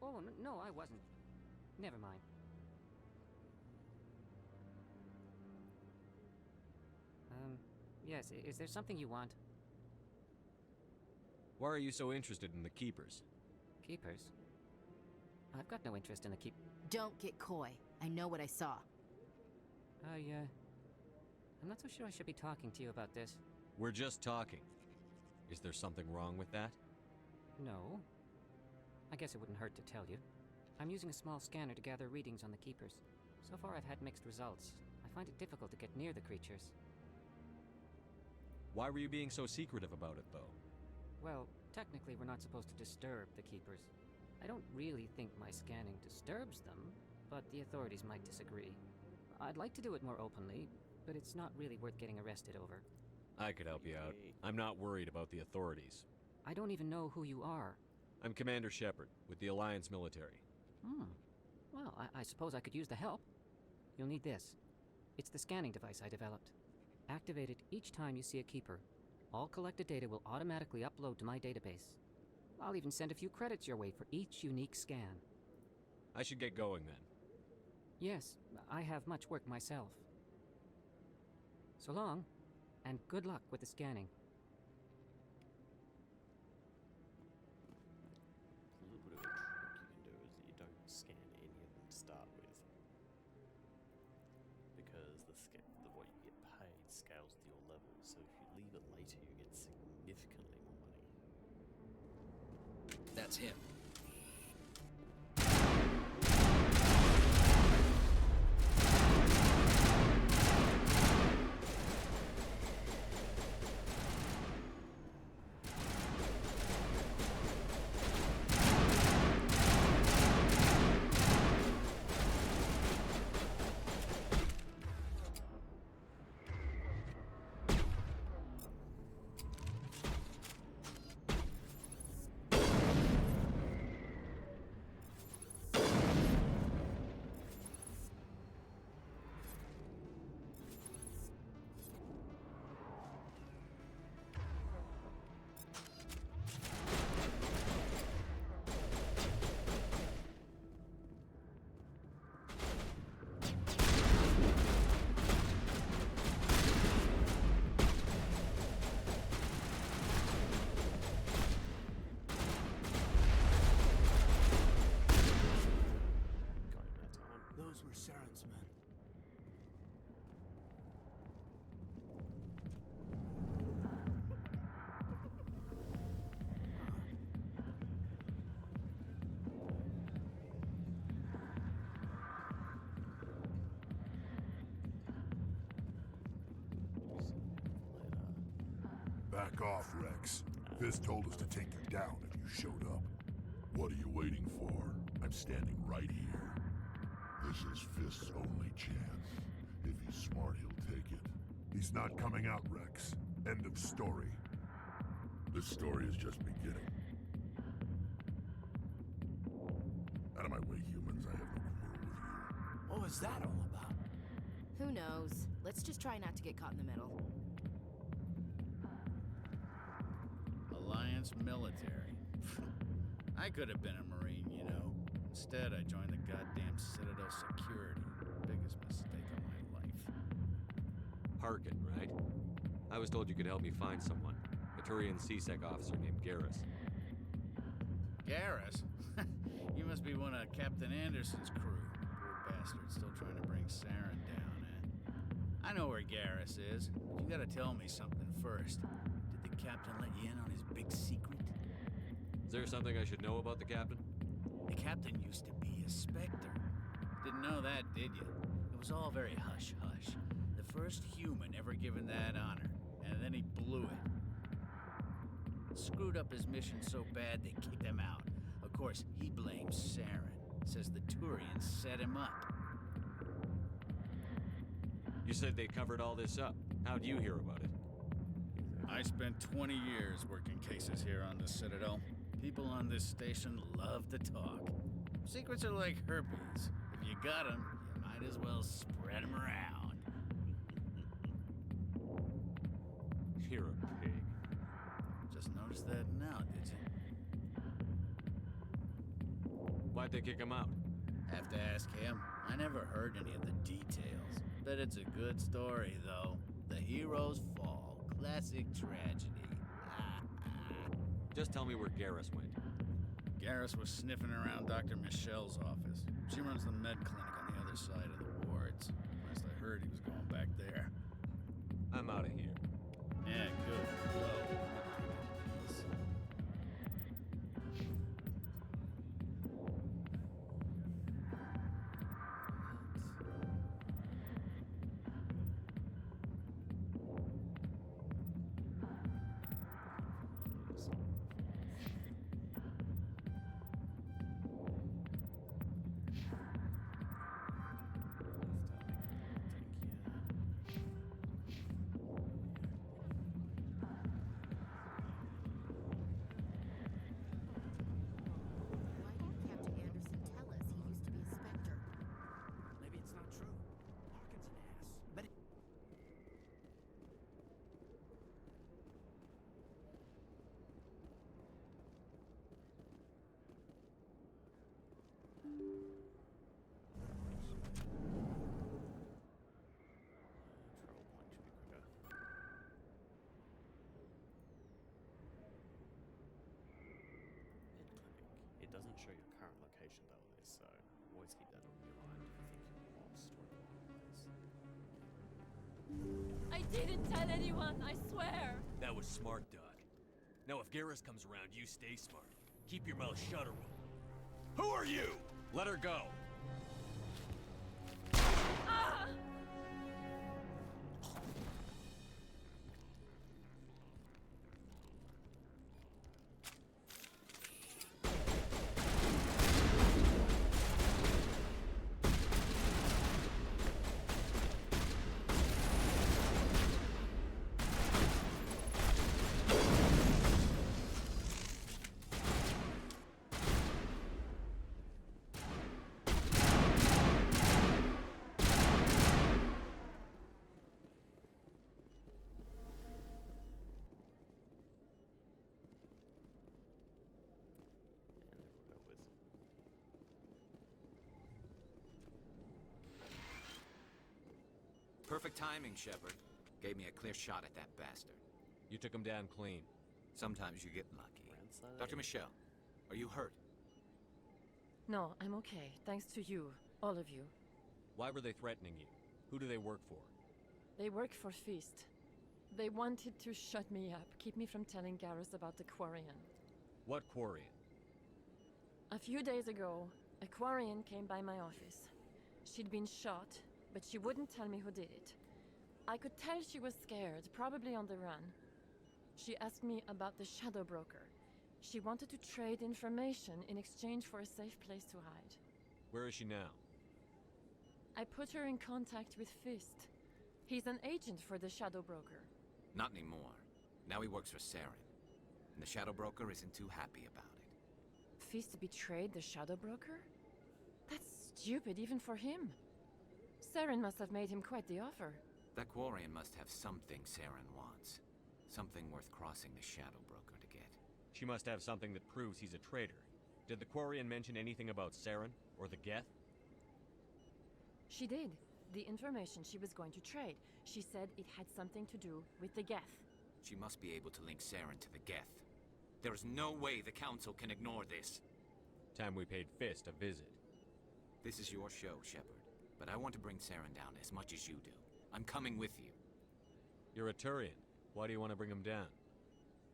Oh, no, I wasn't. Never mind. Yes, is there something you want? Why are you so interested in the Keepers? Keepers? I've got no interest in the Don't get coy. I know what I saw. I'm not so sure I should be talking to you about this. We're just talking. Is there something wrong with that? No. I guess it wouldn't hurt to tell you. I'm using a small scanner to gather readings on the Keepers. So far I've had mixed results. I find it difficult to get near the creatures. Why were you being so secretive about it, though? Well, technically we're not supposed to disturb the Keepers. I don't really think my scanning disturbs them, but the authorities might disagree. I'd like to do it more openly, but it's not really worth getting arrested over. I could help you out. I'm not worried about the authorities. I don't even know who you are. I'm Commander Shepard, with the Alliance military. Well, I suppose I could use the help. You'll need this. It's the scanning device I developed. Activate it each time you see a Keeper. All collected data will automatically upload to my database. I'll even send a few credits your way for each unique scan. I should get going then. Yes, I have much work myself. So long, and good luck with the scanning. A little bit of a trick you can do is that you don't scan any of them to start with, because what you get paid scales with your level. So if you leave it later, you get significantly more money. That's him. Those were Saren's men. Back off, Rex. Fist told us to take you down if you showed up. What are you waiting for? I'm standing right here. This is Fist's only chance. If he's smart, he'll take it. He's not coming out, Rex. End of story. This story is just beginning. Out of my way, humans. I have no quarrel with you. What was that all about? Who knows? Let's just try not to get caught in the middle. Alliance military. I could have been a Marine, you know. Instead, I joined the goddamn Citadel security. Biggest mistake of my life. Harkin, right? I was told you could help me find someone. A Turian CSEC officer named Garrus. Garrus? You must be one of Captain Anderson's crew. Poor bastard, still trying to bring Saren down, eh? I know where Garrus is, but you gotta tell me something first. Did the captain let you in on his big secret? Is there something I should know about the captain? The captain used to be a specter. Didn't know that, did you? It was all very hush-hush. The first human ever given that honor, and then he blew it. Screwed up his mission so bad they kicked him out. Of course, he blames Saren. Says the Turians set him up. You said they covered all this up. How'd you hear about it? I spent 20 years working cases here on the Citadel. People on this station love to talk. Secrets are like herpes. If you got them, you might as well spread them around. You're a pig. Just noticed that now, did you? Why'd they kick him out? Have to ask him. I never heard any of the details. Bet it's a good story, though. The heroes fall. Classic tragedy. Just tell me where Garrus went. Garrus was sniffing around Dr. Michelle's office. She runs the med clinic on the other side of the wards. Last I heard, he was going back there. I'm out of here. Yeah, good. Go. It doesn't show your current location though on this, so always keep that on your mind if you think you're lost or in the wrong place. I didn't tell anyone, I swear! That was smart, Doc. Now if Garrus comes around, you stay smart. Keep your mouth shut or we'll... Who are you? Let her go. Ah! Perfect timing, Shepard. Gave me a clear shot at that bastard. You took him down clean. Sometimes you get lucky. Dr. Michelle, are you hurt? No, I'm okay. Thanks to you. All of you. Why were they threatening you? Who do they work for? They work for Feast. They wanted to shut me up, keep me from telling Garrus about the Quarian. What Quarian? A few days ago, a Quarian came by my office. She'd been shot, but she wouldn't tell me who did it. I could tell she was scared, probably on the run. She asked me about the Shadow Broker. She wanted to trade information in exchange for a safe place to hide. Where is she now? I put her in contact with Fist. He's an agent for the Shadow Broker. Not anymore. Now he works for Saren. And the Shadow Broker isn't too happy about it. Fist betrayed the Shadow Broker? That's stupid even for him. Saren must have made him quite the offer. That Quarian must have something Saren wants. Something worth crossing the Shadow Broker to get. She must have something that proves he's a traitor. Did the Quarian mention anything about Saren or the Geth? She did. The information she was going to trade. She said it had something to do with the Geth. She must be able to link Saren to the Geth. There is no way the Council can ignore this. Time we paid Fist a visit. This is your show, Shepard. But I want to bring Saren down as much as you do. I'm coming with you. You're a Turian. Why do you want to bring him down?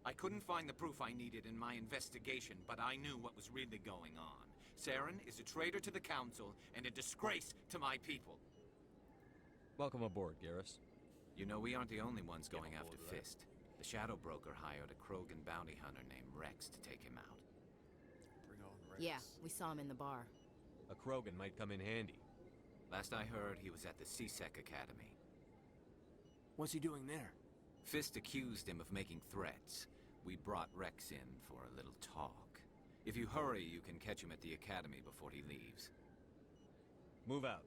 I couldn't find the proof I needed in my investigation, but I knew what was really going on. Saren is a traitor to the Council and a disgrace to my people. Welcome aboard, Garrus. You know, we aren't the only ones going after Fist. The Shadow Broker hired a Krogan bounty hunter named Rex to take him out. Bring on Rex. Yeah, we saw him in the bar. A Krogan might come in handy. Last I heard, he was at the CSEC Academy. What's he doing there? Fist accused him of making threats. We brought Rex in for a little talk. If you hurry, you can catch him at the academy before he leaves. Move out.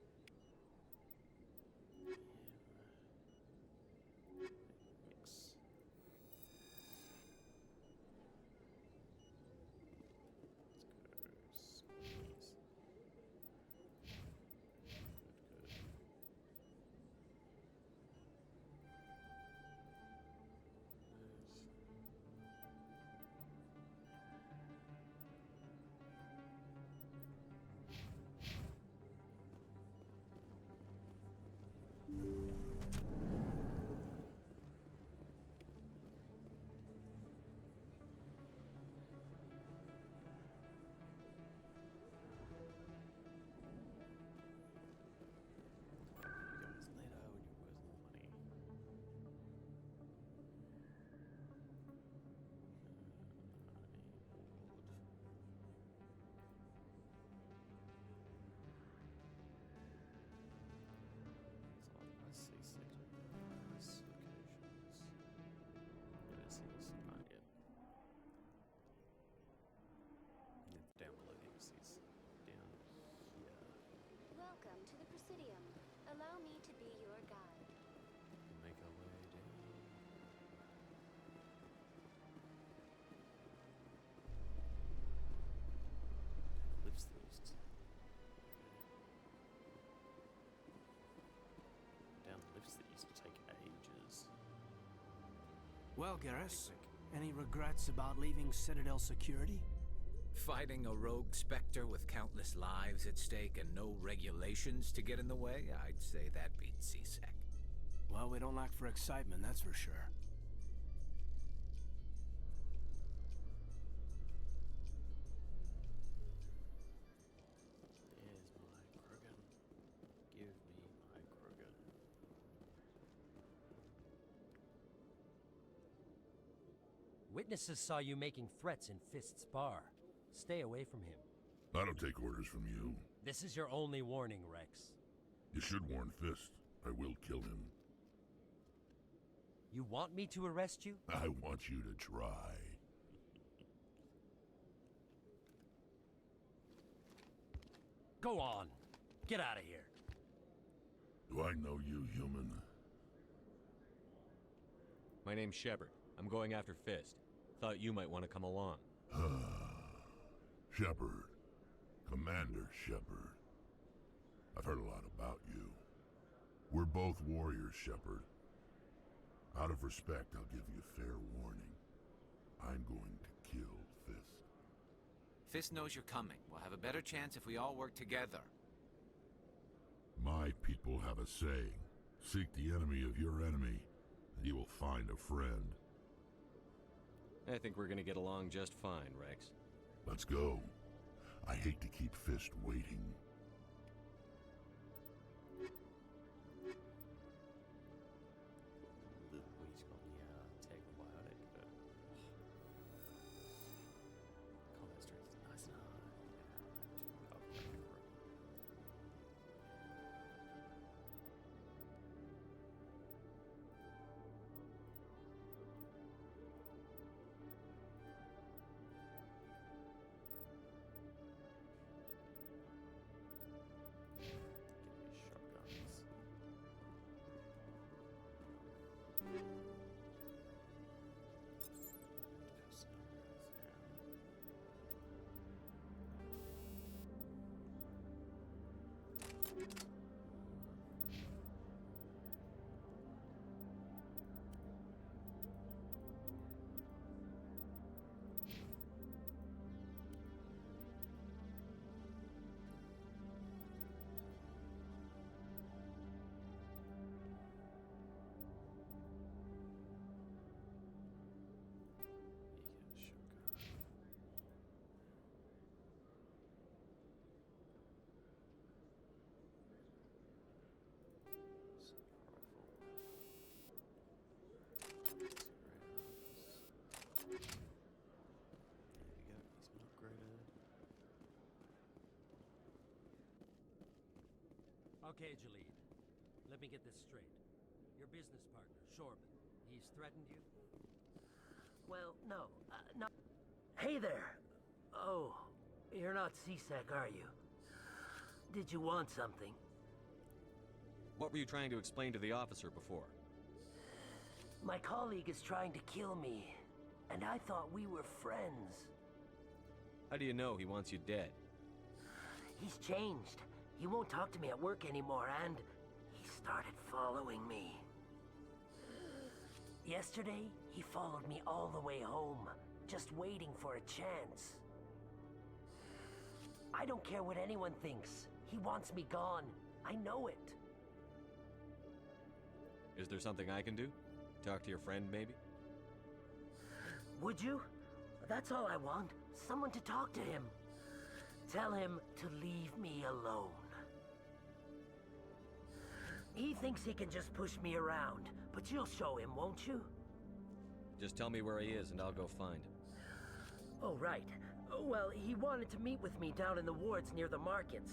Welcome to the Presidium. Allow me to be your guide. Make our way down. Lives east. Down lifts that used to take ages. Well, Garrus, any regrets about leaving Citadel security? Fighting a rogue specter with countless lives at stake and no regulations to get in the way, I'd say that beats CSEC. Well, we don't lack for excitement, that's for sure. There's my Krogan. Give me my Krogan. Witnesses saw you making threats in Fist's bar. Stay away from him. I don't take orders from you. This is your only warning, Rex. You should warn Fist. I will kill him. You want me to arrest you? I want you to try. Go on. Get out of here. Do I know you, human? My name's Shepard. I'm going after Fist. Thought you might want to come along. Shepard. Commander Shepard. I've heard a lot about you. We're both warriors, Shepard. Out of respect, I'll give you fair warning. I'm going to kill Fist. Fist knows you're coming. We'll have a better chance if we all work together. My people have a saying. Seek the enemy of your enemy, and you will find a friend. I think we're gonna get along just fine, Rex. Let's go. I hate to keep Fist waiting. He's got the take biotic, but combat strength is nice and high. To upgrade for it. Okay, Jalid. Let me get this straight. Your business partner, Shorban. He's threatened you? Well, no. No. Hey there! Oh, you're not CSEC, are you? Did you want something? What were you trying to explain to the officer before? My colleague is trying to kill me, and I thought we were friends. How do you know he wants you dead? He's changed. He won't talk to me at work anymore, and he started following me. Yesterday, he followed me all the way home, just waiting for a chance. I don't care what anyone thinks. He wants me gone. I know it. Is there something I can do? Talk to your friend, maybe? Would you? That's all I want. Someone to talk to him. Tell him to leave me alone. He thinks he can just push me around, but you'll show him, won't you? Just tell me where he is and I'll go find him. Oh, right. Well, he wanted to meet with me down in the wards near the markets.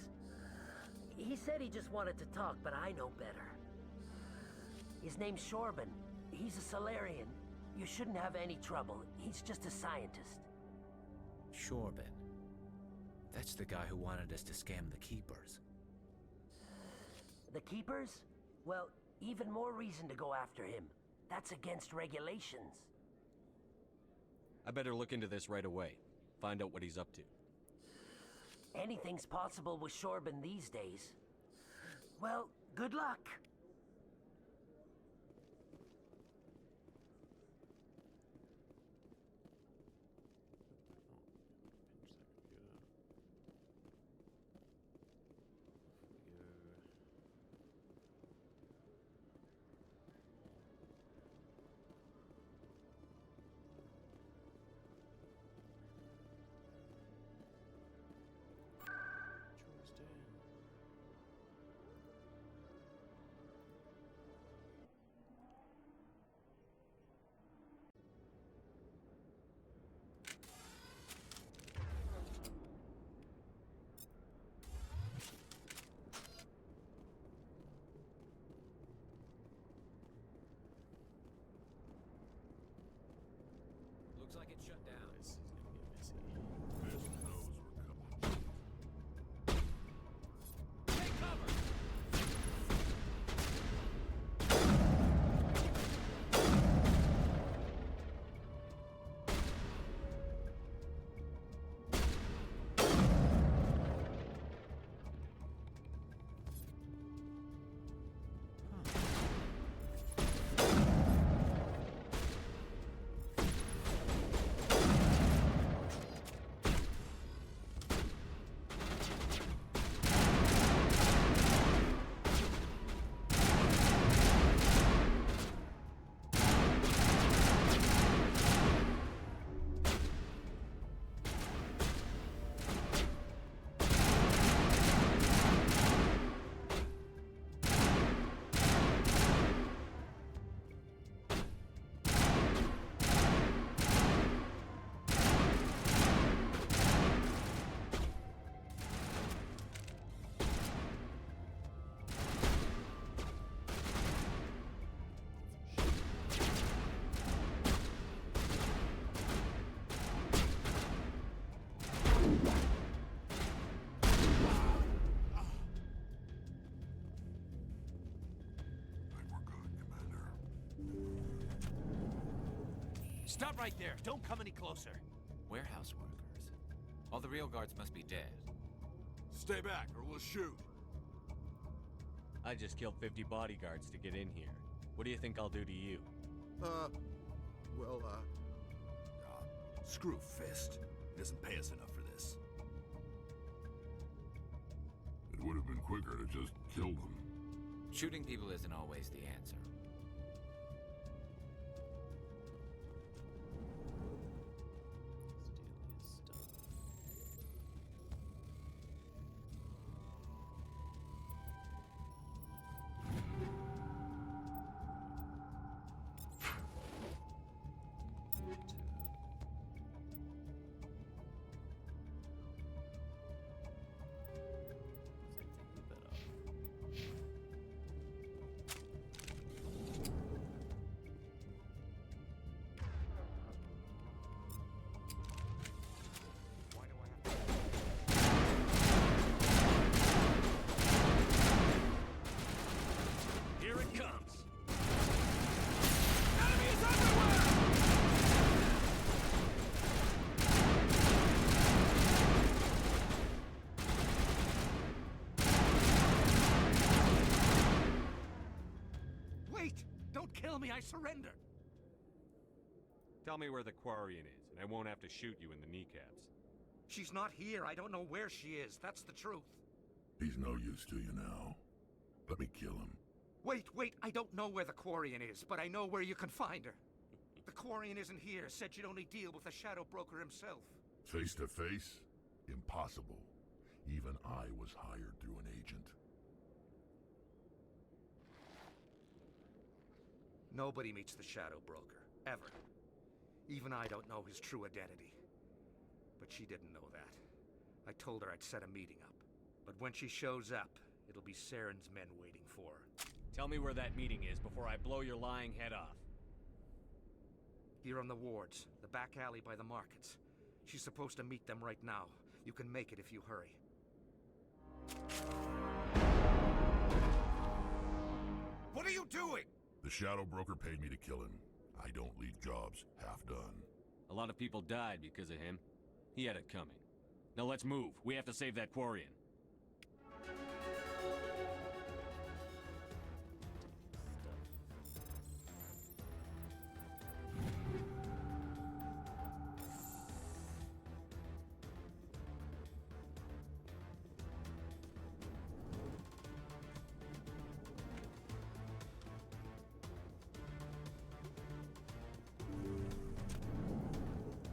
He said he just wanted to talk, but I know better. His name's Shorban. He's a Solarian. You shouldn't have any trouble. He's just a scientist. Shorban. That's the guy who wanted us to scam the Keepers. The Keepers? Well, even more reason to go after him. That's against regulations. I better look into this right away. Find out what he's up to. Anything's possible with Shorban these days. Well, good luck. Looks like it's shut down. This is gonna get messy. This knows we're coming. Take cover! Stop right there. Don't come any closer. Warehouse workers. All the real guards must be dead. Stay back, or we'll shoot. I just killed 50 bodyguards to get in here. What do you think I'll do to you? Screw Fist. He doesn't pay us enough for this. It would have been quicker to just kill them. Shooting people isn't always the answer. me I surrendered. Tell me where the Quarian is, and I won't have to shoot you in the kneecaps. She's not here. I don't know where she is. That's the truth. He's no use to you now. Let me kill him. Wait. I don't know where the Quarian is, but I know where you can find her. The Quarian isn't here. Said she'd only deal with the Shadow Broker himself. Face to face? Impossible. Even I was hired through an agent. Nobody meets the Shadow Broker, ever. Even I don't know his true identity. But she didn't know that. I told her I'd set a meeting up. But when she shows up, it'll be Saren's men waiting for her. Tell me where that meeting is before I blow your lying head off. Here on the wards, the back alley by the markets. She's supposed to meet them right now. You can make it if you hurry. What are you doing? The Shadow Broker paid me to kill him. I don't leave jobs half done. A lot of people died because of him. He had it coming. Now let's move. We have to save that Quarian.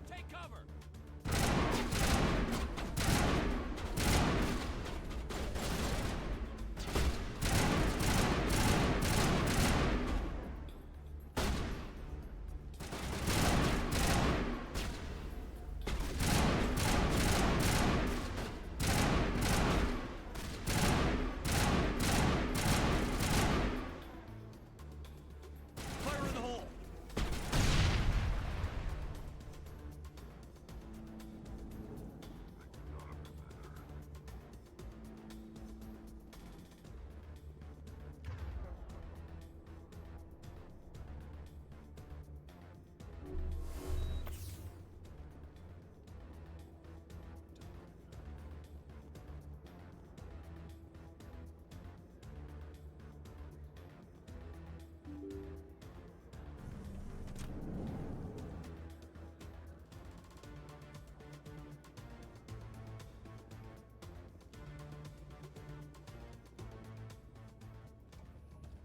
Take cover! Fire in the hole!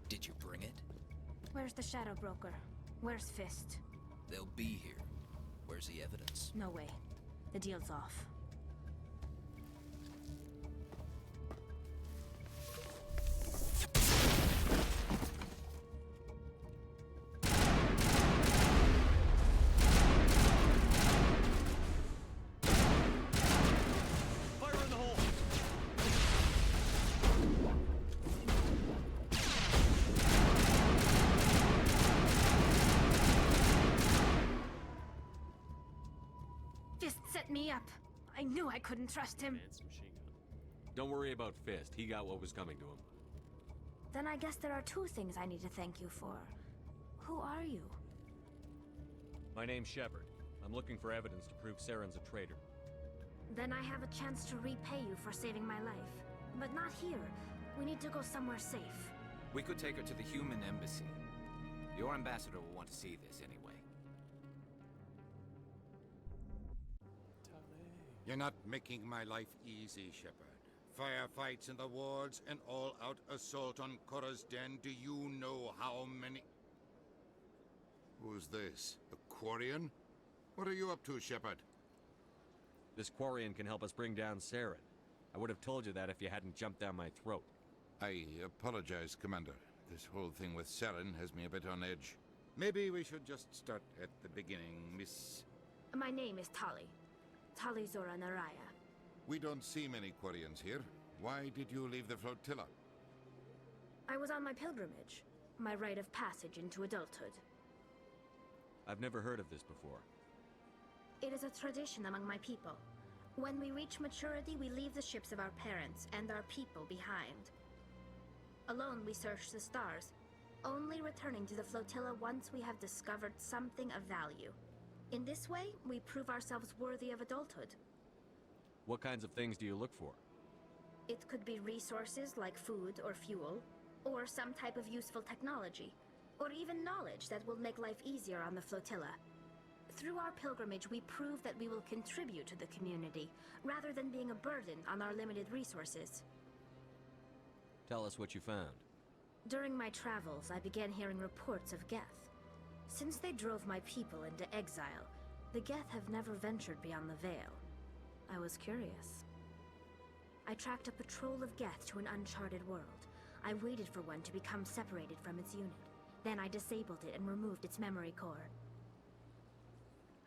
Did you bring it? Where's the Shadow Broker? Where's Fist? They'll be here. Where's the evidence? No way. The deal's off. Fire in the hole! Fist set me up. I knew I couldn't trust him. Don't worry about Fist. He got what was coming to him. Then I guess there are two things I need to thank you for. Who are you? My name's Shepard. I'm looking for evidence to prove Saren's a traitor. Then I have a chance to repay you for saving my life. But not here. We need to go somewhere safe. We could take her to the human embassy. Your ambassador will want to see this anyway. You're not making my life easy, Shepard. Firefights in the wards, an all-out assault on Korra's den. Do you know how many... Who's this? A Quarian? What are you up to, Shepard? This Quarian can help us bring down Saren. I would have told you that if you hadn't jumped down my throat. I apologize, Commander. This whole thing with Saren has me a bit on edge. Maybe we should just start at the beginning, Miss... My name is Tali. Tali Zora Naraya. We don't see many Quarians here. Why did you leave the flotilla? I was on my pilgrimage. My rite of passage into adulthood. I've never heard of this before. It is a tradition among my people. When we reach maturity, we leave the ships of our parents and our people behind. Alone, we search the stars, only returning to the flotilla once we have discovered something of value. In this way, we prove ourselves worthy of adulthood. What kinds of things do you look for? It could be resources like food or fuel, or some type of useful technology. or even knowledge that will make life easier on the flotilla. Through our pilgrimage, we prove that we will contribute to the community, rather than being a burden on our limited resources. Tell us what you found. During my travels, I began hearing reports of Geth. Since they drove my people into exile, the Geth have never ventured beyond the Veil. I was curious. I tracked a patrol of Geth to an uncharted world. I waited for one to become separated from its unit. Then I disabled it and removed its memory core.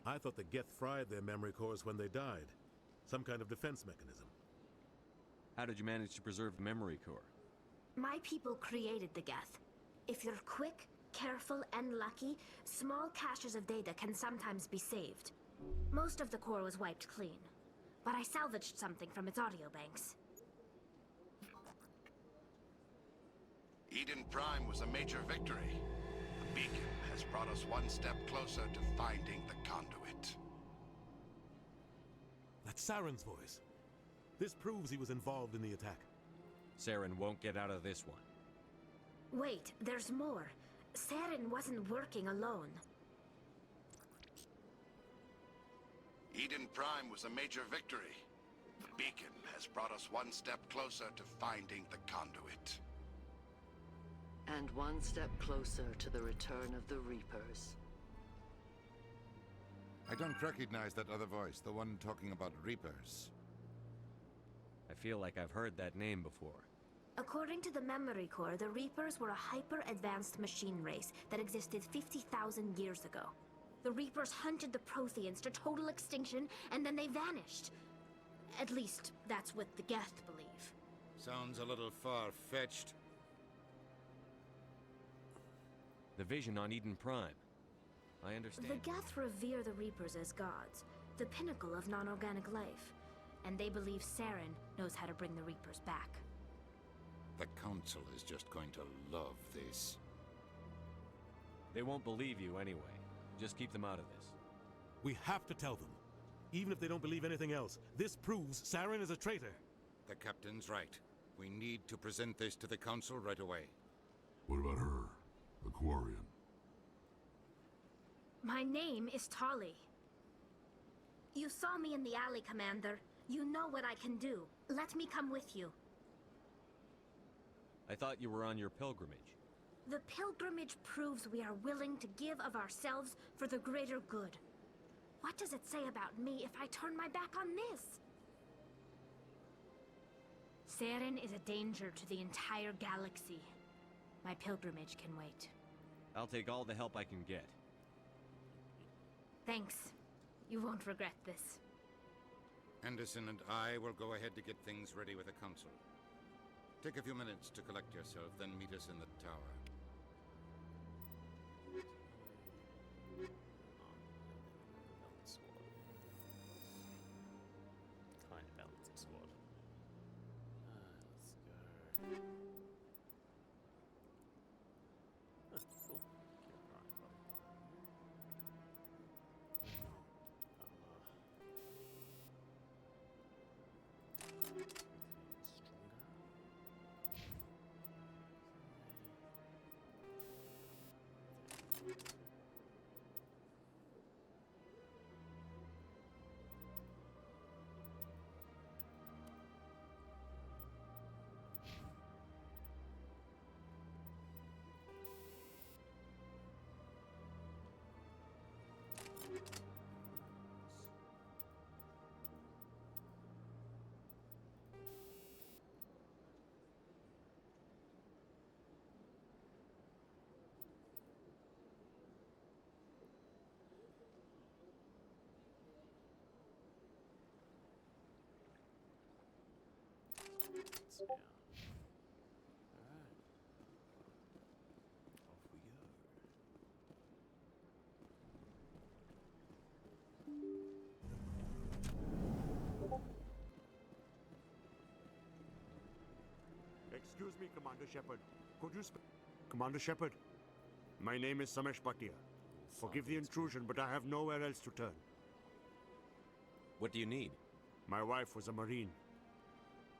I thought the Geth fried their memory cores when they died. Some kind of defense mechanism. How did you manage to preserve the memory core? My people created the Geth. If you're quick, careful, and lucky, small caches of data can sometimes be saved. Most of the core was wiped clean, but I salvaged something from its audio banks. Eden Prime was a major victory. The beacon has brought us one step closer to finding the conduit. That's Saren's voice. This proves he was involved in the attack. Saren won't get out of this one. Wait, there's more. Saren wasn't working alone. Eden Prime was a major victory. The beacon has brought us one step closer to finding the conduit. And one step closer to the return of the Reapers. I don't recognize that other voice, the one talking about Reapers. I feel like I've heard that name before. According to the memory core, the Reapers were a hyper-advanced machine race that existed 50,000 years ago. The Reapers hunted the Protheans to total extinction, and then they vanished. At least, that's what the Geth believe. Sounds a little far-fetched. The vision on Eden Prime. I understand. The Geth revere the Reapers as gods, the pinnacle of non-organic life. And they believe Saren knows how to bring the Reapers back. The Council is just going to love this. They won't believe you anyway. Just keep them out of this. We have to tell them. Even if they don't believe anything else, this proves Saren is a traitor. The Captain's right. We need to present this to the Council right away. What about her? The Quarian. My name is Tali. You saw me in the alley, Commander. You know what I can do. Let me come with you. I thought you were on your pilgrimage. The pilgrimage proves we are willing to give of ourselves for the greater good. What does it say about me if I turn my back on this? Saren is a danger to the entire galaxy. My pilgrimage can wait. I'll take all the help I can get. Thanks. You won't regret this. Anderson and I will go ahead to get things ready with the Council. Take a few minutes to collect yourself, then meet us in the tower. Kind of balancing sword. Let's go. Cool. Let's go. Alright. Off we go. Excuse me, Commander Shepard. Could you Commander Shepard, my name is Samesh Bhatia. Forgive the intrusion, but I have nowhere else to turn. What do you need? My wife was a Marine.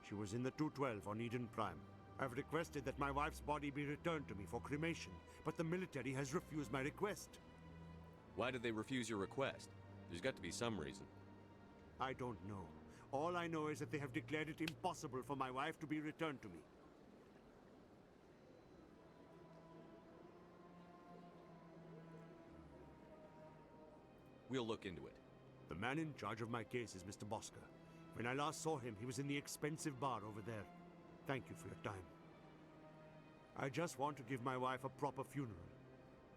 She was in the 212 on Eden Prime. I've requested that my wife's body be returned to me for cremation, but the military has refused my request. Why did they refuse your request? There's got to be some reason. I don't know. All I know is that they have declared it impossible for my wife to be returned to me. We'll look into it. The man in charge of my case is Mr. Bosca. When I last saw him, he was in the expensive bar over there. Thank you for your time. I just want to give my wife a proper funeral,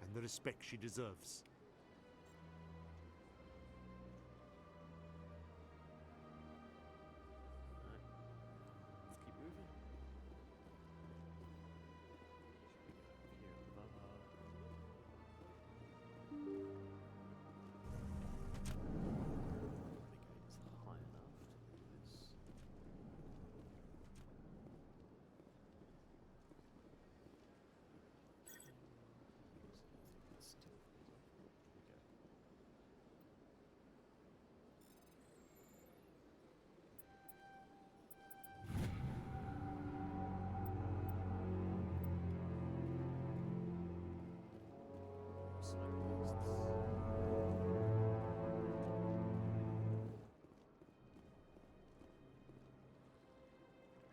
and the respect she deserves. Let's keep moving. Here at the bar. Navigator's high enough to do this.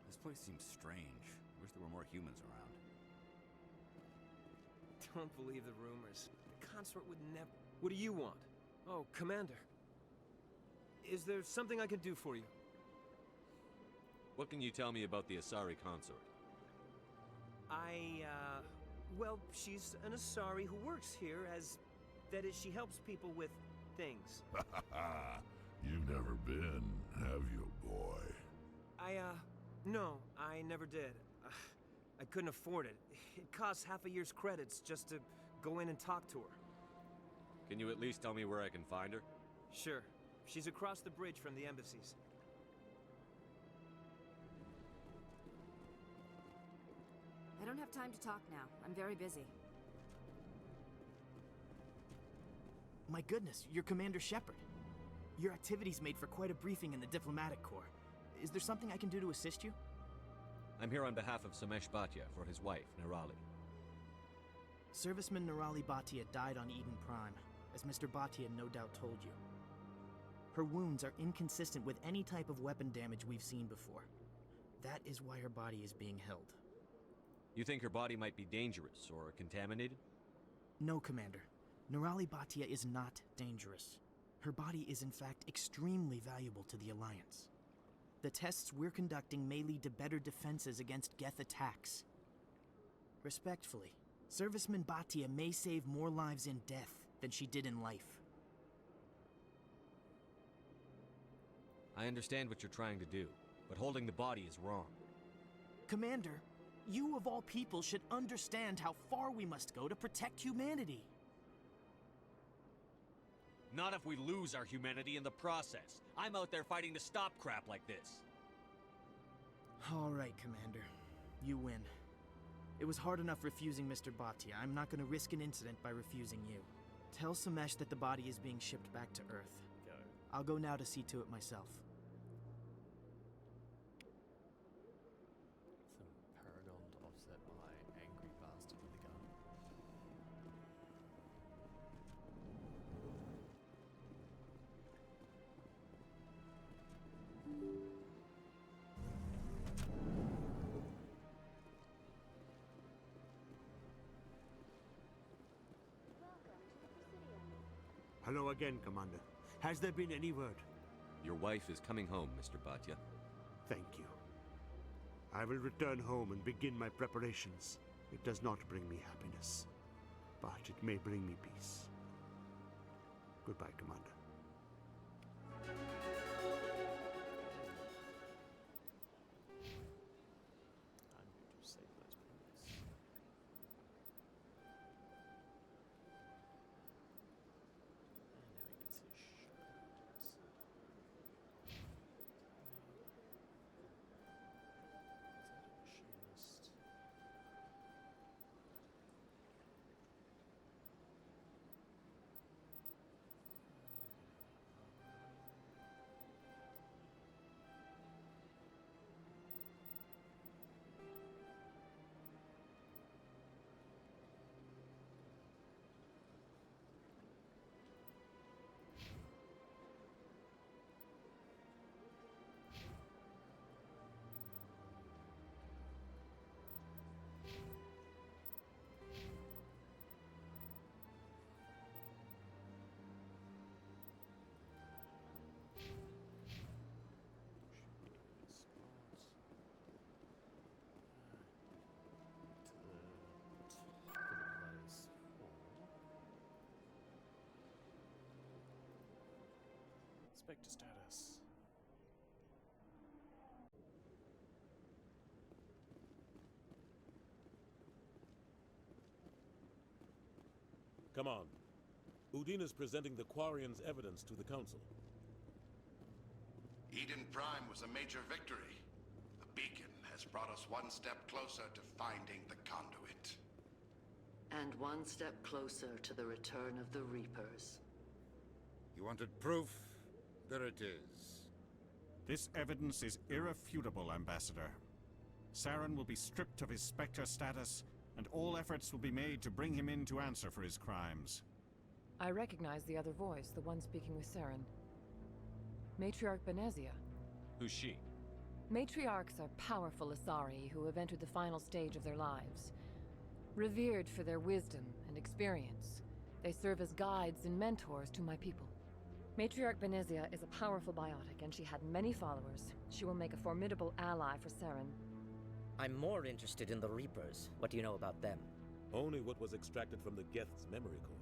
This place seems strange. Wish there were more humans around. Don't believe the rumors. The consort would never... What do you want? Oh, Commander. Is there something I can do for you? What can you tell me about the Asari consort? Well, she's an Asari who works here as... That is, she helps people with things. You've never been, have you, boy? No, I never did. I couldn't afford it. It costs half a year's credits just to go in and talk to her. Can you at least tell me where I can find her? Sure. She's across the bridge from the embassies. I don't have time to talk now. I'm very busy. My goodness, you're Commander Shepard. Your activities made for quite a briefing in the diplomatic corps. Is there something I can do to assist you? I'm here on behalf of Samesh Bhatia for his wife, Nirali. Serviceman Nirali Bhatia died on Eden Prime, as Mr. Bhatia no doubt told you. Her wounds are inconsistent with any type of weapon damage we've seen before. That is why her body is being held. You think her body might be dangerous or contaminated? No, Commander. Nirali Bhatia is not dangerous. Her body is in fact extremely valuable to the Alliance. The tests we're conducting may lead to better defenses against Geth attacks. Respectfully, Serviceman Bhatia may save more lives in death than she did in life. I understand what you're trying to do, but holding the body is wrong. Commander, you of all people should understand how far we must go to protect humanity. Not if we lose our humanity in the process. I'm out there fighting to stop crap like this. All right, Commander. You win. It was hard enough refusing Mr. Bhatia. I'm not going to risk an incident by refusing you. Tell Samesh that the body is being shipped back to Earth. Go. I'll go now to see to it myself. Some paragon to offset my angry bastard with a gun. Hello again, Commander. Has there been any word? Your wife is coming home, Mr. Bhatia. Thank you. I will return home and begin my preparations. It does not bring me happiness, but it may bring me peace. Goodbye, Commander. I'm going to save those points. And now he gets his shot. Machinist. Specter status. Come on. Udine is presenting the Quarian's evidence to the Council. Eden Prime was a major victory. The beacon has brought us one step closer to finding the conduit. And one step closer to the return of the Reapers. You wanted proof? There it is. This evidence is irrefutable, Ambassador. Saren will be stripped of his Spectre status, and all efforts will be made to bring him in to answer for his crimes. I recognize the other voice, the one speaking with Saren. Matriarch Benezia. Who's she? Matriarchs are powerful Asari who have entered the final stage of their lives. Revered for their wisdom and experience, they serve as guides and mentors to my people. Matriarch Benezia is a powerful biotic, and she had many followers. She will make a formidable ally for Saren. I'm more interested in the Reapers. What do you know about them? Only what was extracted from the Geth's memory core.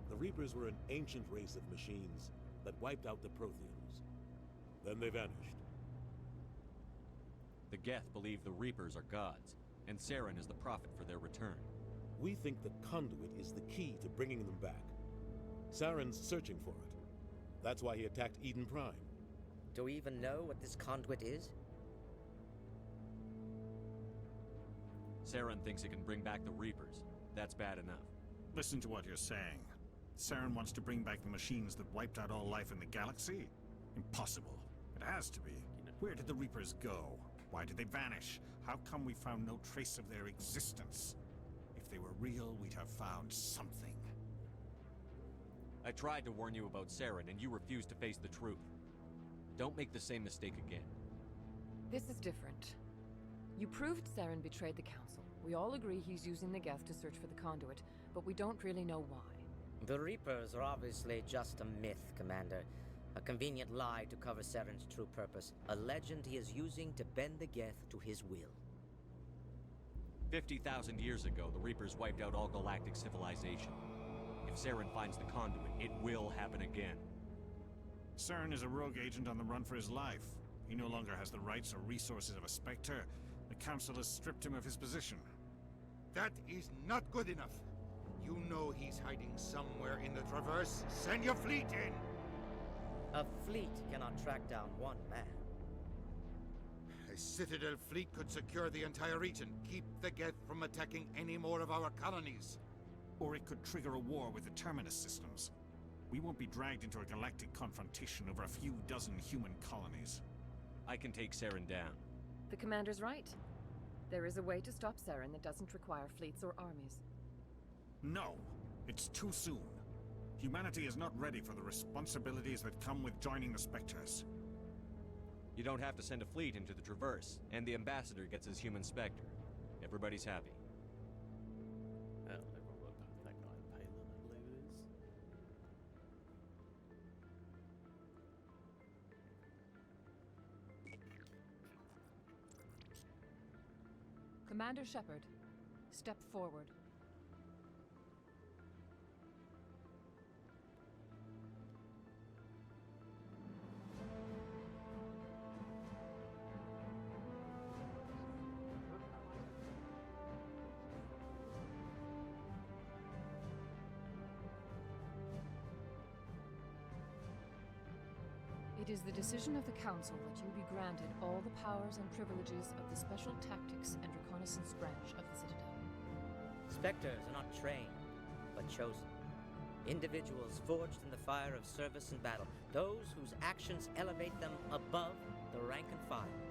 The Reapers were an ancient race of machines that wiped out the Protheans. Then they vanished. The Geth believe the Reapers are gods, and Saren is the prophet for their return. We think the conduit is the key to bringing them back. Saren's searching for it. That's why he attacked Eden Prime. Do we even know what this conduit is? Saren thinks it can bring back the Reapers. That's bad enough. Listen to what you're saying. Saren wants to bring back the machines that wiped out all life in the galaxy? Impossible. It has to be. Where did the Reapers go? Why did they vanish? How come we found no trace of their existence? If they were real, we'd have found something. I tried to warn you about Saren, and you refused to face the truth. Don't make the same mistake again. This is different. You proved Saren betrayed the Council. We all agree he's using the Geth to search for the conduit, but we don't really know why. The Reapers are obviously just a myth, Commander. A convenient lie to cover Saren's true purpose. A legend he is using to bend the Geth to his will. 50,000 years ago, the Reapers wiped out all galactic civilization. If Saren finds the conduit, it will happen again. Saren is a rogue agent on the run for his life. He no longer has the rights or resources of a Spectre. The Council has stripped him of his position. That is not good enough. You know he's hiding somewhere in the Traverse. Send your fleet in! A fleet cannot track down one man. A Citadel fleet could secure the entire region, keep the Geth from attacking any more of our colonies. Or it could trigger a war with the Terminus systems. We won't be dragged into a galactic confrontation over a few dozen human colonies. I can take Saren down. The Commander's right. There is a way to stop Saren that doesn't require fleets or armies. No! It's too soon. Humanity is not ready for the responsibilities that come with joining the Spectres. You don't have to send a fleet into the Traverse, and the Ambassador gets his human Spectre. Everybody's happy. That guy Palin lose. Commander Shepard, step forward. It is the decision of the Council that you be granted all the powers and privileges of the Special Tactics and Reconnaissance Branch of the Citadel. Spectres are not trained, but chosen. Individuals forged in the fire of service and battle. Those whose actions elevate them above the rank and file.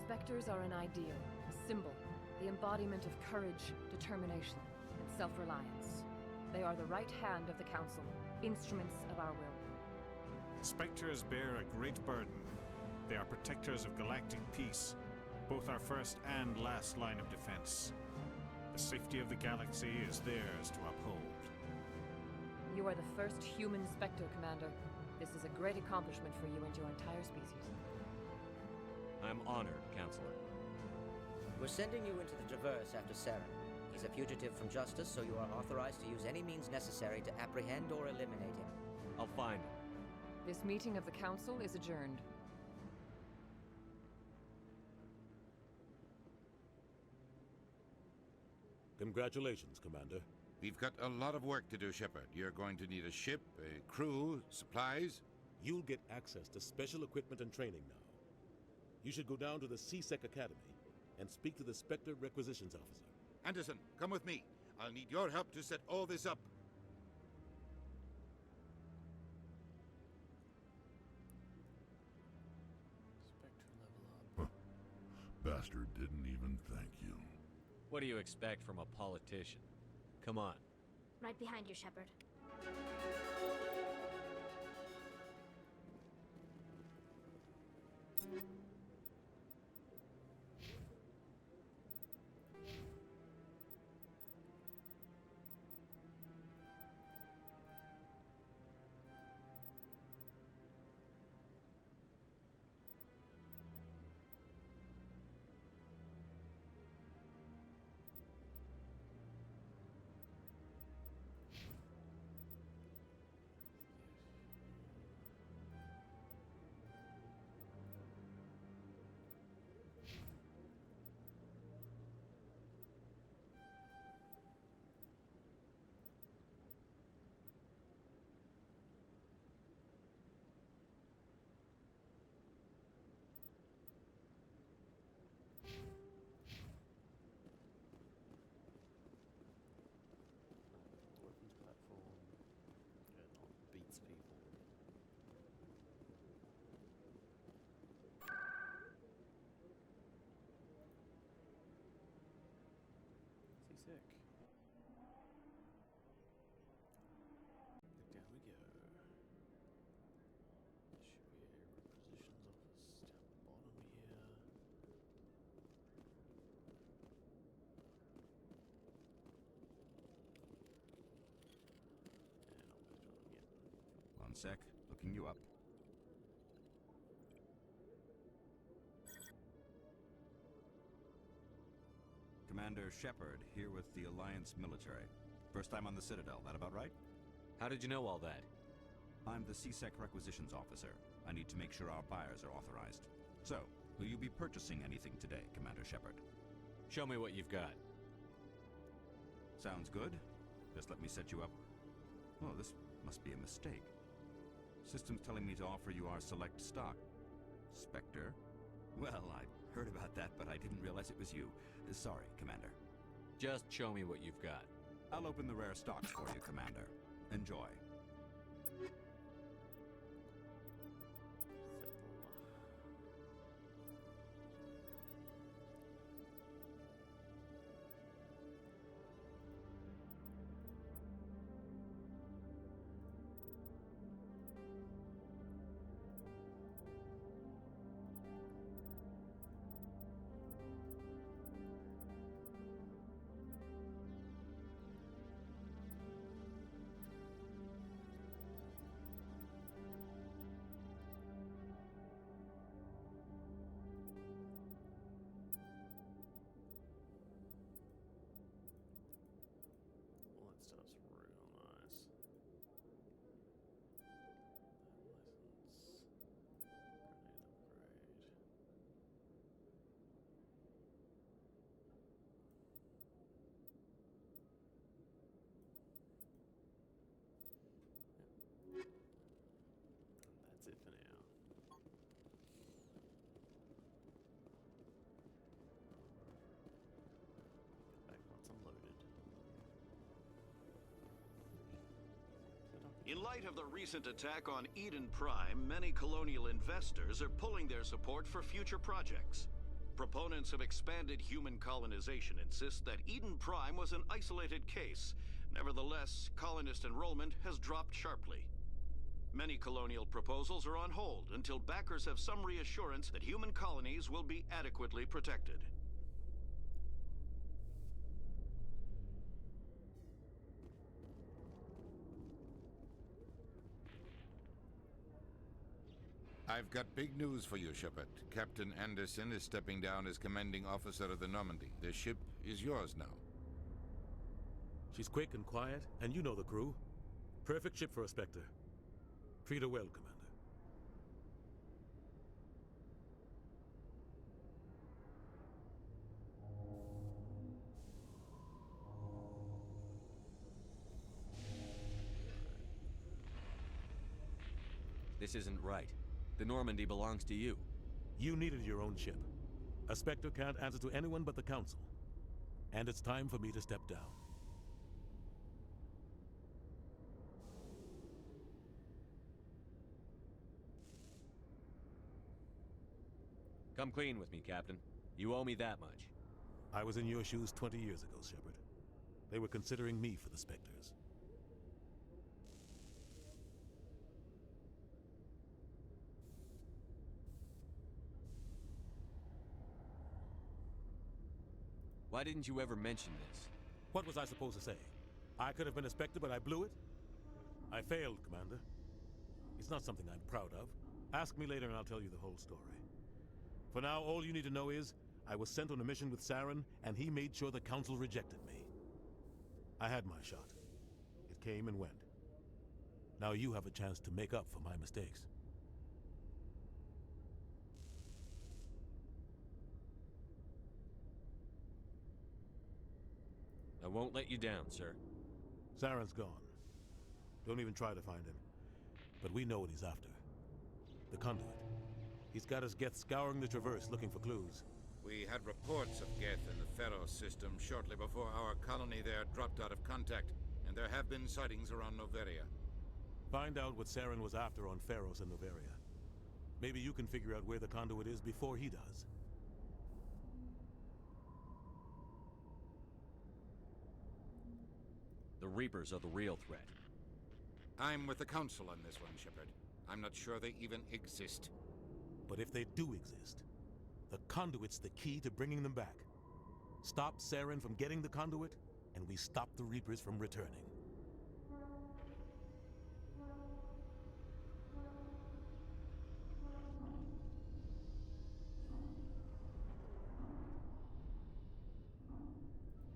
Spectres are an ideal, a symbol, the embodiment of courage, determination, and self-reliance. They are the right hand of the Council, instruments of our will. Spectres bear a great burden. They are protectors of galactic peace, both our first and last line of defense. The safety of the galaxy is theirs to uphold. You are the first human Spectre, Commander. This is a great accomplishment for you and your entire species. I'm honored, Counselor. We're sending you into the Traverse after Saren. He's a fugitive from justice, so you are authorized to use any means necessary to apprehend or eliminate him. I'll find him. This meeting of the Council is adjourned. Congratulations, Commander. We've got a lot of work to do, Shepard. You're going to need a ship, a crew, supplies. You'll get access to special equipment and training now. You should go down to the C-Sec Academy and speak to the Specter Requisitions Officer. Anderson, come with me. I'll need your help to set all this up. Bastard didn't even thank you. What do you expect from a politician? Come on. Right behind you, Shepard. Weapons platform. Yeah, not beats people. C-Sec. Down we go. Should be a requisitions office down the bottom here. One sec. Looking you up. Commander Shepard, here with the Alliance military. First time on the Citadel, that about right? How did you know all that? I'm the C-Sec Requisitions Officer. I need to make sure our buyers are authorized. So, will you be purchasing anything today, Commander Shepard? Show me what you've got. Sounds good. Just let me set you up. Oh, this must be a mistake. System's telling me to offer you our select stock. Specter? Well, I heard about that, but I didn't realize it was you. Sorry, Commander. Just show me what you've got. I'll open the rare stocks for you, Commander. Enjoy. All that stuff's real nice. License. Grenade upgrade. Yep. And that's it for now. Back once I'm loaded. In light of the recent attack on Eden Prime, many colonial investors are pulling their support for future projects. Proponents of expanded human colonization insist that Eden Prime was an isolated case. Nevertheless, colonist enrollment has dropped sharply. Many colonial proposals are on hold until backers have some reassurance that human colonies will be adequately protected. I've got big news for you, Shepard. Captain Anderson is stepping down as commanding officer of the Normandy. The ship is yours now. She's quick and quiet, and you know the crew. Perfect ship for a Spectre. Treat her well, Commander. This isn't right. The Normandy belongs to you. You needed your own ship. A Spectre can't answer to anyone but the Council. And it's time for me to step down. Come clean with me, Captain. You owe me that much. I was in your shoes 20 years ago, Shepard. They were considering me for the Spectres. Why didn't you ever mention this? What was I supposed to say? I could have been a Spectre, but I blew it? I failed, Commander. It's not something I'm proud of. Ask me later and I'll tell you the whole story. For now, all you need to know is, I was sent on a mission with Saren, and he made sure the Council rejected me. I had my shot. It came and went. Now you have a chance to make up for my mistakes. I won't let you down, sir. Saren's gone. Don't even try to find him. But we know what he's after. The conduit. He's got us Geth scouring the Traverse looking for clues. We had reports of Geth in the Pharaoh system shortly before our colony there dropped out of contact, and there have been sightings around Noveria. Find out what Saren was after on Pharos and Noveria. Maybe you can figure out where the conduit is before he does. The Reapers are the real threat. I'm with the Council on this one, Shepard. I'm not sure they even exist. But if they do exist, the conduit's the key to bringing them back. Stop Saren from getting the conduit, and we stop the Reapers from returning.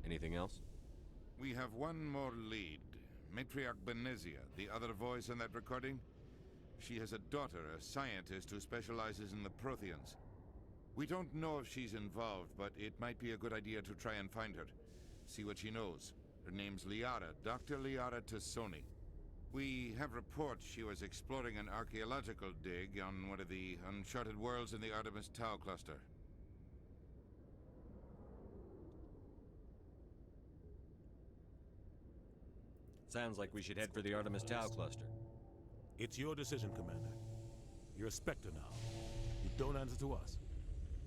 Anything else? We have one more lead. Matriarch Benezia, the other voice in that recording. She has a daughter, a scientist who specializes in the Protheans. We don't know if she's involved, but it might be a good idea to try and find her. See what she knows. Her name's Liara, Dr. Liara Tassoni. We have reports she was exploring an archaeological dig on one of the uncharted worlds in the Artemis Tau cluster. Sounds like we should head for the Artemis Tau cluster. It's your decision, Commander. You're a Spectre now. You don't answer to us.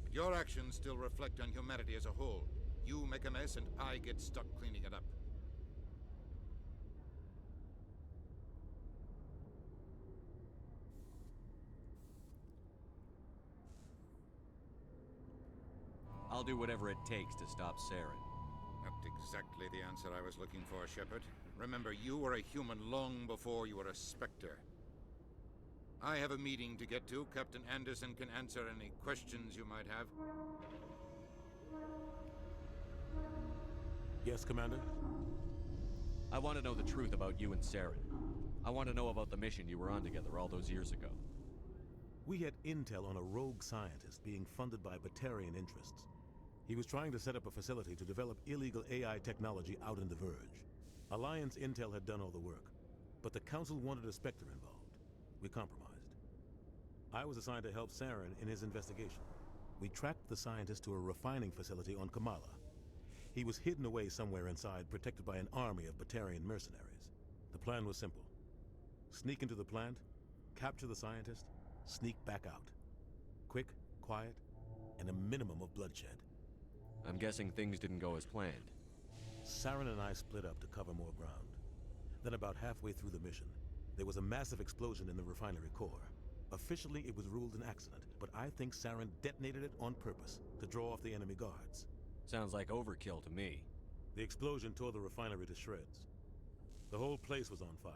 But your actions still reflect on humanity as a whole. You make a mess and I get stuck cleaning it up. I'll do whatever it takes to stop Saren. Not exactly the answer I was looking for, Shepard. Remember, you were a human long before you were a Spectre. I have a meeting to get to. Captain Anderson can answer any questions you might have. Yes, Commander? I want to know the truth about you and Saren. I want to know about the mission you were on together all those years ago. We had intel on a rogue scientist being funded by Batarian interests. He was trying to set up a facility to develop illegal AI technology out in the Verge. Alliance intel had done all the work, but the Council wanted a Spectre involved. We compromised. I was assigned to help Saren in his investigation. We tracked the scientist to a refining facility on Kamala. He was hidden away somewhere inside, protected by an army of Batarian mercenaries. The plan was simple. Sneak into the plant, capture the scientist, sneak back out. Quick, quiet, and a minimum of bloodshed. I'm guessing things didn't go as planned. Saren and I split up to cover more ground. Then about halfway through the mission, there was a massive explosion in the refinery core. Officially, it was ruled an accident, but I think Saren detonated it on purpose to draw off the enemy guards. Sounds like overkill to me. The explosion tore the refinery to shreds. The whole place was on fire.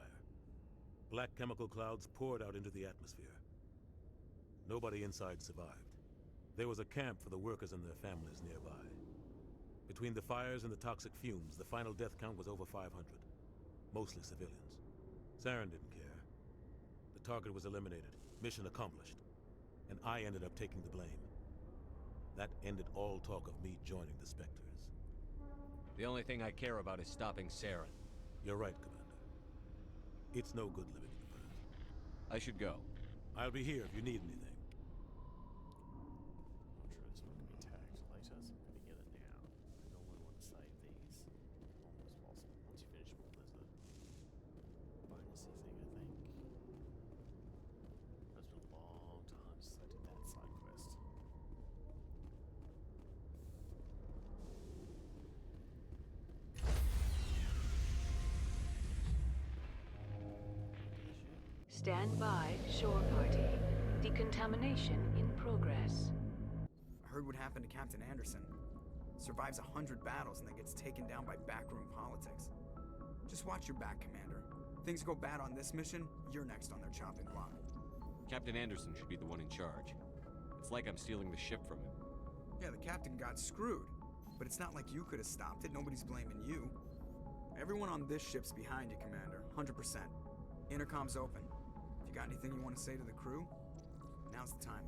Black chemical clouds poured out into the atmosphere. Nobody inside survived. There was a camp for the workers and their families nearby. Between the fires and the toxic fumes, the final death count was over 500. Mostly civilians. Saren didn't care. The target was eliminated. Mission accomplished. And I ended up taking the blame. That ended all talk of me joining the Spectres. The only thing I care about is stopping Saren. You're right, Commander. It's no good living in the past. I should go. I'll be here if you need anything. I'm sure this one can be tagged later, so I'm going to get it now. I normally want to save these as long as possible once you finish modless. Bonusy thing, I think. It's been a long time since I did that side quest. Stand by, shore party. Decontamination in progress. I heard what happened to Captain Anderson. Survives 100 battles and then gets taken down by backroom politics. Just watch your back, Commander. Things go bad on this mission, you're next on their chopping block. Captain Anderson should be the one in charge. It's like I'm stealing the ship from him. Yeah, the captain got screwed. But it's not like you could have stopped it. Nobody's blaming you. Everyone on this ship's behind you, Commander. 100%. Intercom's open. If you got anything you want to say to the crew, now's the time.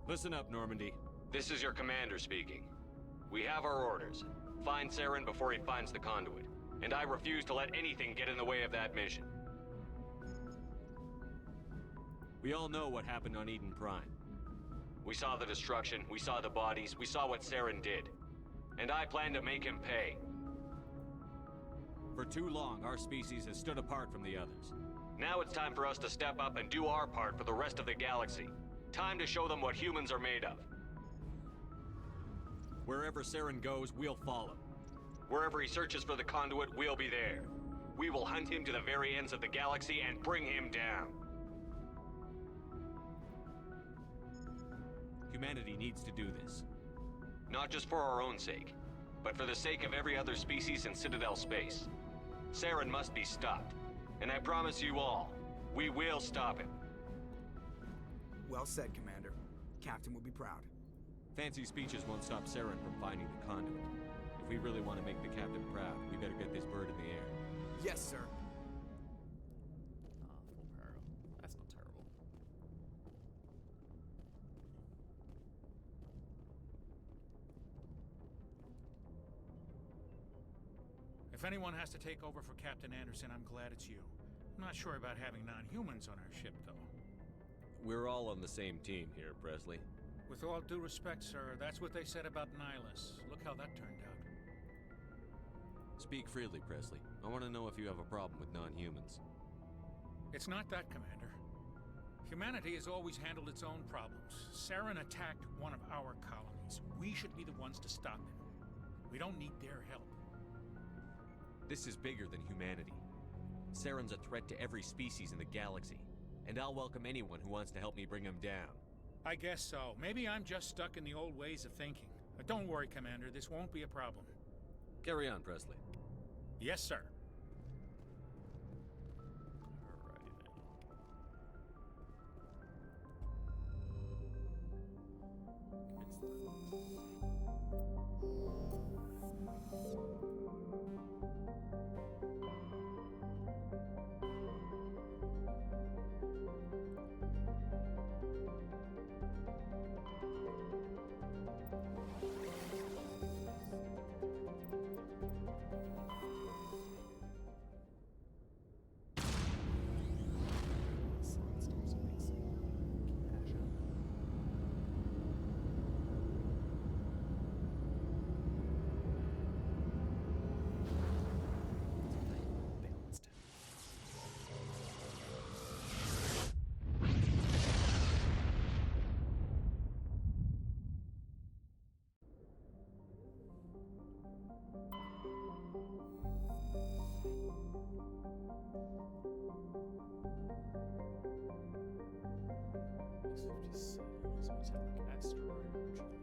Listen up, Normandy. This is your commander speaking. We have our orders. Find Saren before he finds the conduit. And I refuse to let anything get in the way of that mission. We all know what happened on Eden Prime. We saw the destruction, we saw the bodies, we saw what Saren did. And I plan to make him pay. For too long, our species has stood apart from the others. Now it's time for us to step up and do our part for the rest of the galaxy. Time to show them what humans are made of. Wherever Saren goes, we'll follow. Wherever he searches for the conduit, we'll be there. We will hunt him to the very ends of the galaxy and bring him down. Humanity needs to do this. Not just for our own sake, but for the sake of every other species in Citadel space. Saren must be stopped. And I promise you all, we will stop him. Well said, Commander. Captain will be proud. Fancy speeches won't stop Saren from finding the conduit. If we really want to make the captain proud, we better get this bird in the air. Yes, sir. Full paragraph. That's not terrible. If anyone has to take over for Captain Anderson, I'm glad it's you. I'm not sure about having non-humans on our ship, though. We're all on the same team here, Presley. With all due respect, sir, that's what they said about Nihilus. Look how that turned out. Speak freely, Presley. I want to know if you have a problem with non-humans. It's not that, Commander. Humanity has always handled its own problems. Saren attacked one of our colonies. We should be the ones to stop him. We don't need their help. This is bigger than humanity. Saren's a threat to every species in the galaxy. And I'll welcome anyone who wants to help me bring him down. I guess so. Maybe I'm just stuck in the old ways of thinking. But don't worry, Commander. This won't be a problem. Carry on, Presley. Yes, sir. Metallic asteroid towards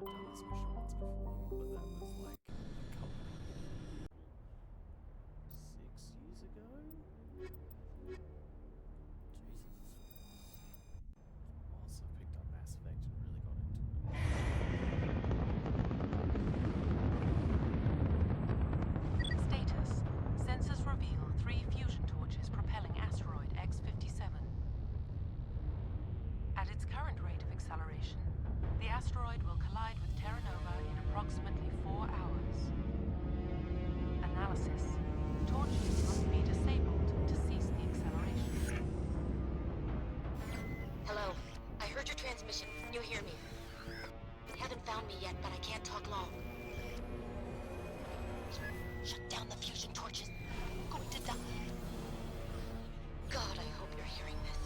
done this mission once before, but that was like a couple 6 years ago? Jesus. Whilst I've picked up Mass Effect and really got into it. Status. Sensors reveal 3 fusion torches propelling asteroid X-57. At its current rate of acceleration, the asteroid will collide with Terra Nova in approximately 4 hours. Analysis. Torches must be disabled to cease the acceleration. Hello. I heard your transmission. Can you hear me? Haven't found me yet, but I can't talk long. Shut down the fusion torches. I'm going to die. God, I hope you're hearing this.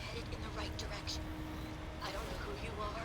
Headed in the right direction. I don't know who you are,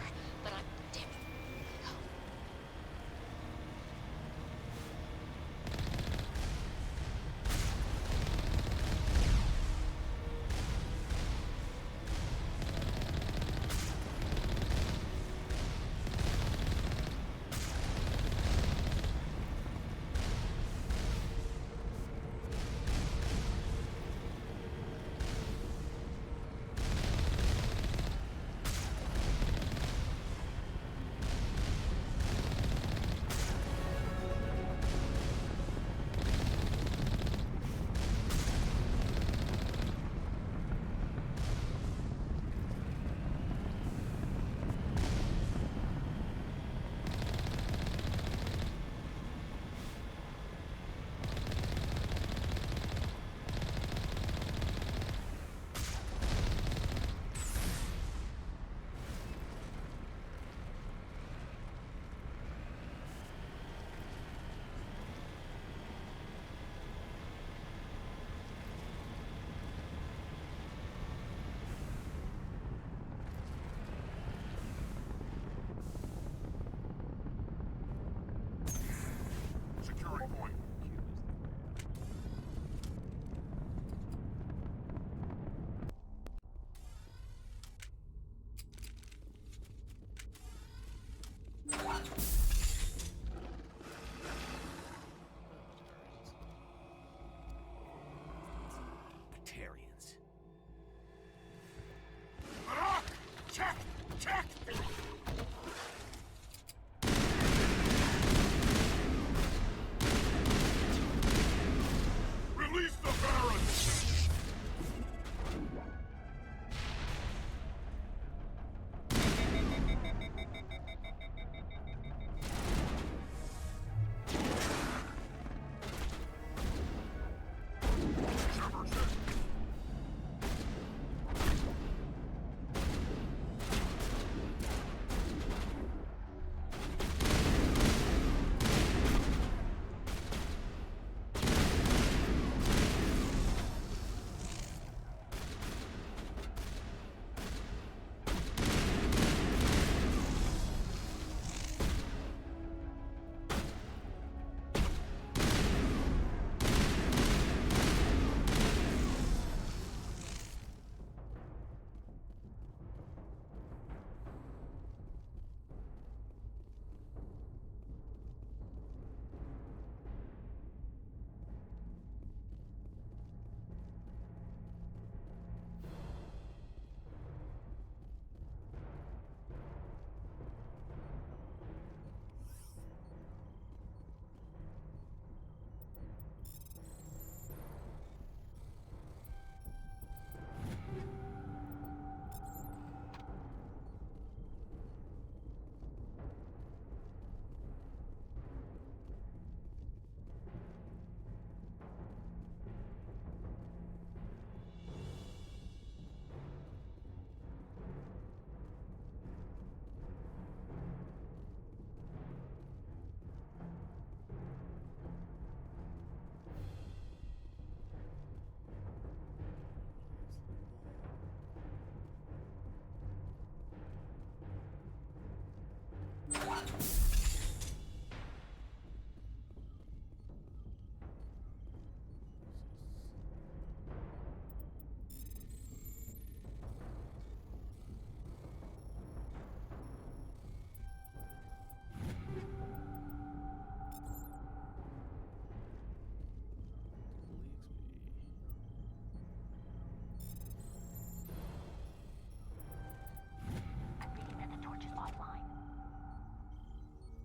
I'm reading that the torch is offline.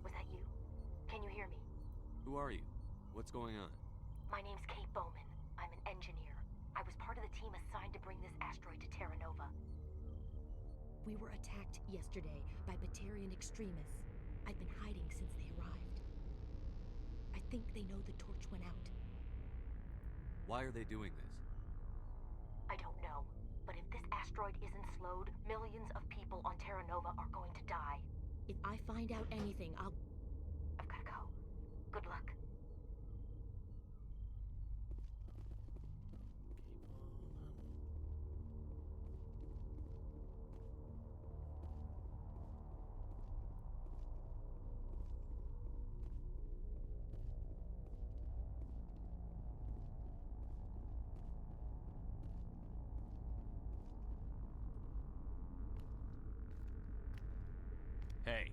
Was that you? Can you hear me? Who are you? What's going on? My name's Kate Bowman. I'm an engineer. I was part of the team assigned to bring this asteroid to Terra Nova. We were attacked yesterday by Batarian extremists. I've been hiding since they arrived. I think they know the torch went out. Why are they doing this? I don't know, but if this asteroid isn't slowed, millions of people on Terra Nova are going to die. If I find out anything, I'll... I've gotta go. Good luck. Hey.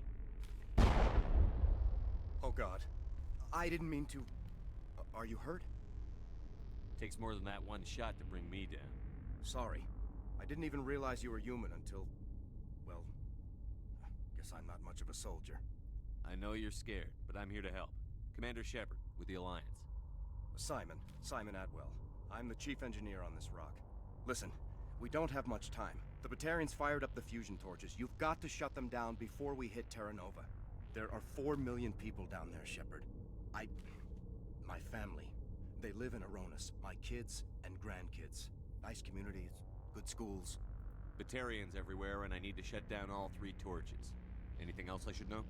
Oh God. I didn't mean to... Are you hurt? Takes more than that one shot to bring me down. Sorry. I didn't even realize you were human until... Well... Guess I'm not much of a soldier. I know you're scared, but I'm here to help. Commander Shepard, with the Alliance. Simon Atwell. I'm the chief engineer on this rock. Listen, we don't have much time. The Batarians fired up the fusion torches. You've got to shut them down before we hit Terra Nova. There are 4 million people down there, Shepard. My family. They live in Aronis. My kids and grandkids. Nice communities, good schools. Batarians everywhere, and I need to shut down all 3 torches. Anything else I should know?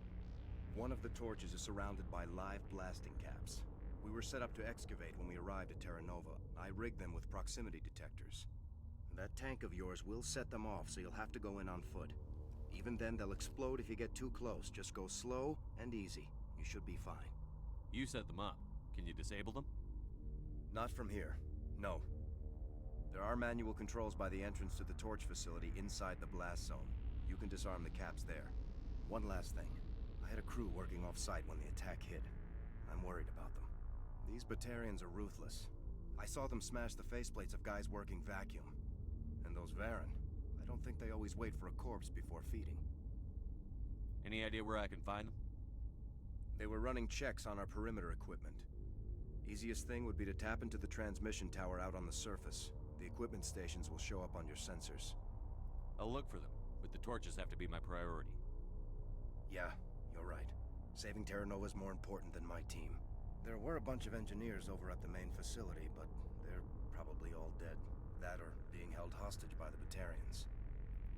One of the torches is surrounded by live blasting caps. We were set up to excavate when we arrived at Terra Nova. I rigged them with proximity detectors. That tank of yours will set them off, so you'll have to go in on foot. Even then, they'll explode if you get too close. Just go slow and easy. You should be fine. You set them up. Can you disable them? Not from here. No. There are manual controls by the entrance to the torch facility inside the blast zone. You can disarm the caps there. One last thing. I had a crew working off-site when the attack hit. I'm worried about them. These Batarians are ruthless. I saw them smash the faceplates of guys working vacuum. And those Varen, I don't think they always wait for a corpse before feeding. Any idea where I can find them? They were running checks on our perimeter equipment. Easiest thing would be to tap into the transmission tower out on the surface. The equipment stations will show up on your sensors. I'll look for them, but the torches have to be my priority. Yeah, you're right. Saving Terra Nova is more important than my team. There were a bunch of engineers over at the main facility, but they're probably all dead. That or being held hostage by the Batarians.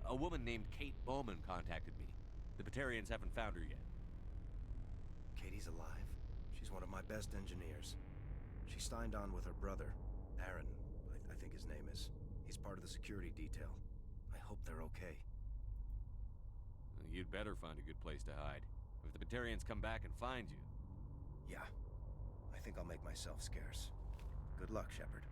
A woman named Kate Bowman contacted me. The Batarians haven't found her yet. Katie's alive? She's one of my best engineers. She signed on with her brother, Aaron, I think his name is. He's part of the security detail. I hope they're okay. You'd better find a good place to hide. If the Batarians come back and find you... Yeah. I think I'll make myself scarce. Good luck, Shepard.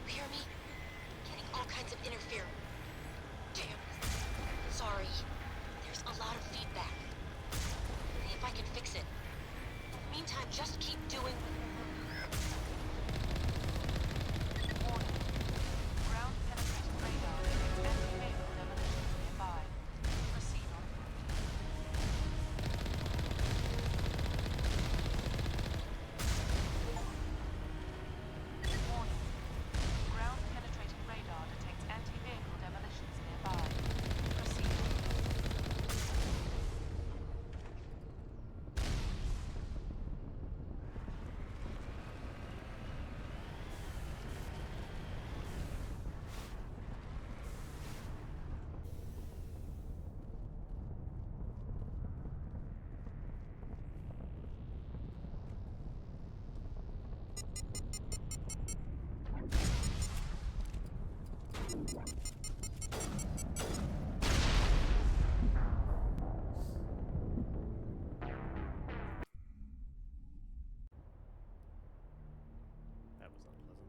Hear me? Getting all kinds of interference. Damn. Sorry. There's a lot of feedback. See if I can fix it. In the meantime, just keep doing... Warning. Ground penetrating radar detects anti-vehicle demolitions nearby. Proceed on approach. Warning. Ground penetrating radar detects anti-vehicle demolitions nearby. Proceed on approach. That was unpleasant.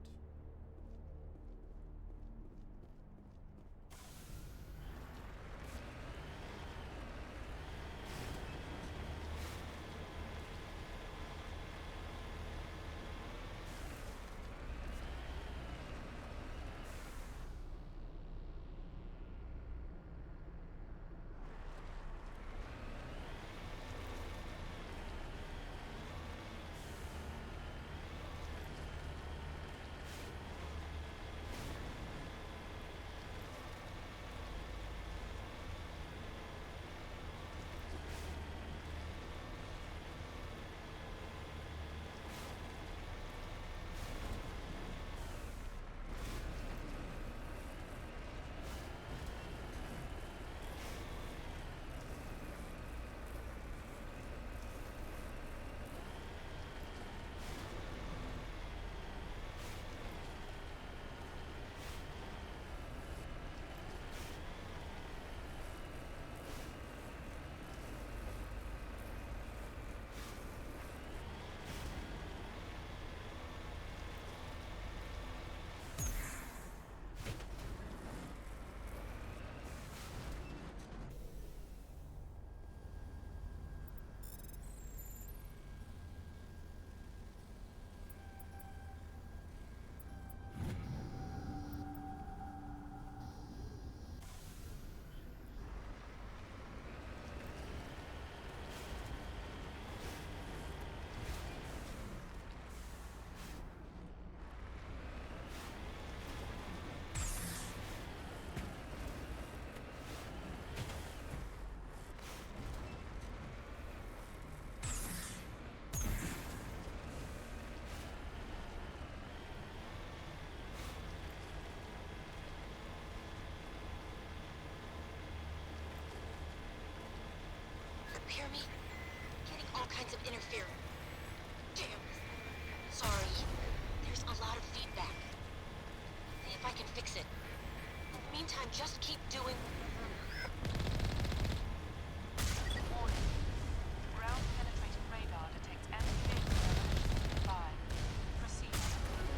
Hear me? Getting all kinds of interference. Damn. Sorry. There's a lot of feedback. See if I can fix it. In the meantime, just keep doing... Warning. Ground penetrating radar detects anti-vehicle demolitions nearby. Proceed on approach.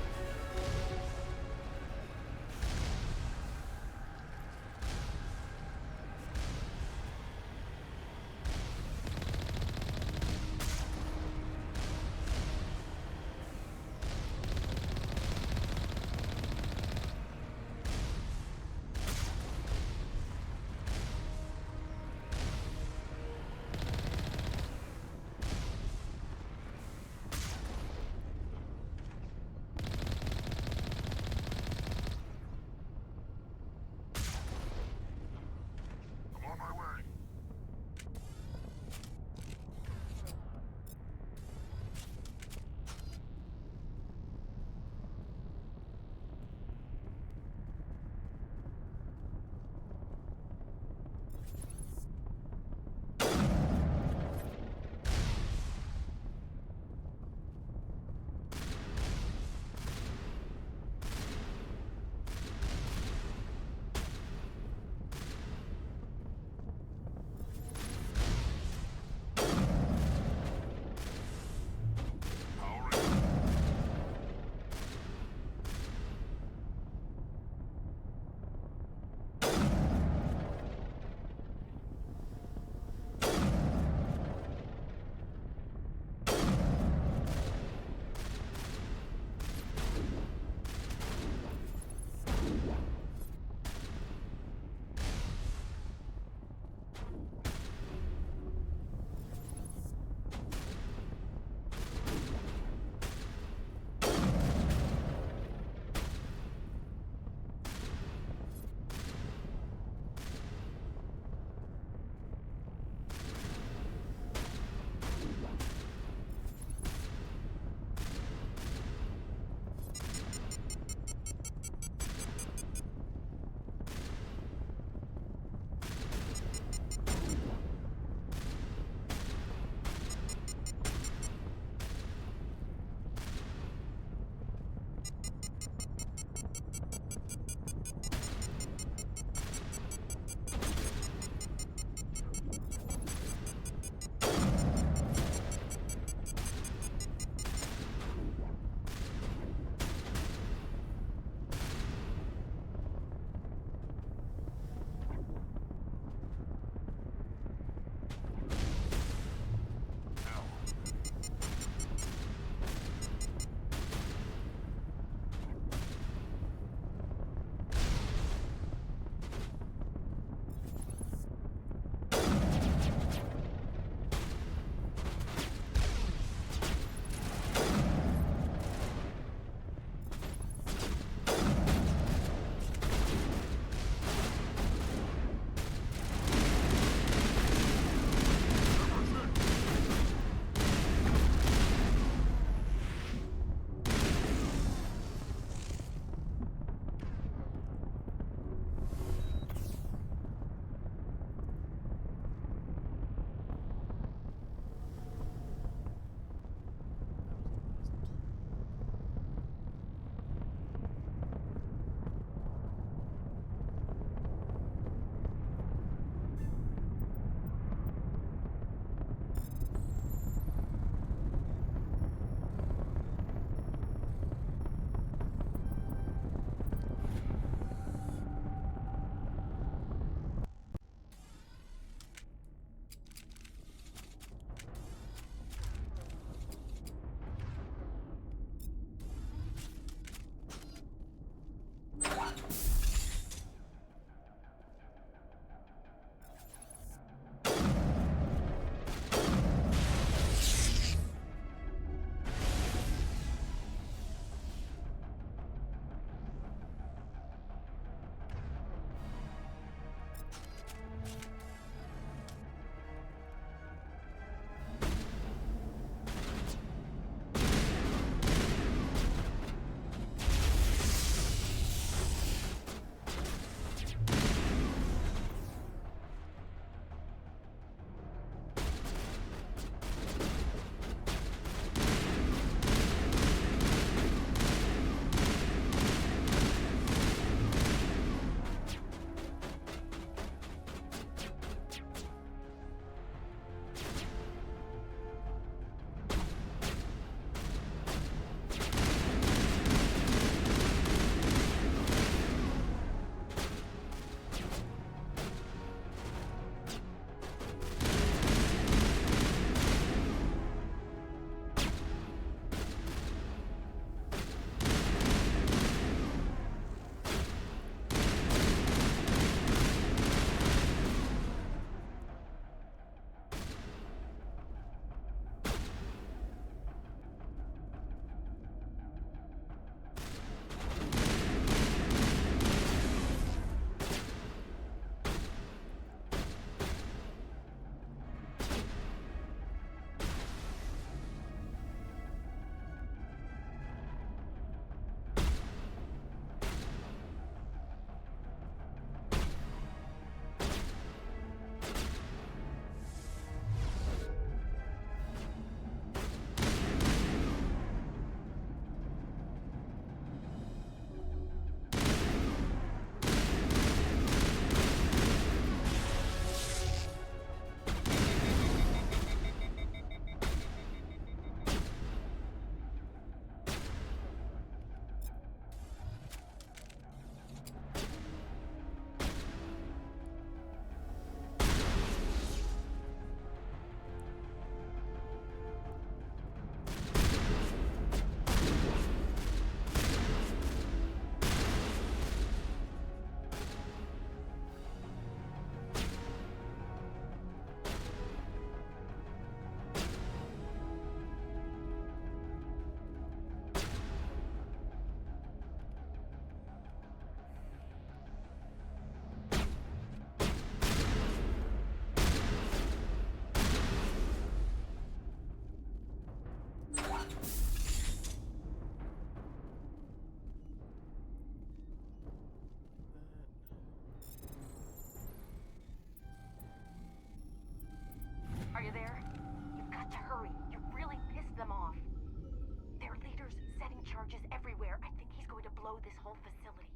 blow this whole facility.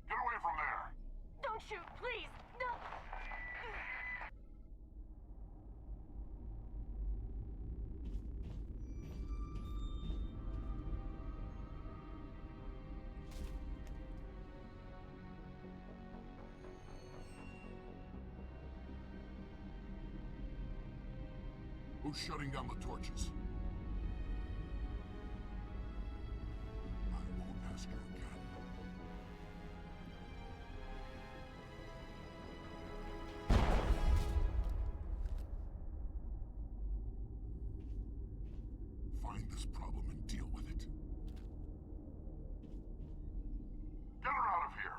Get away from there! Don't shoot, please! No! Who's shutting down the torches? I won't ask you again. Find this problem and deal with it. Get her out of here!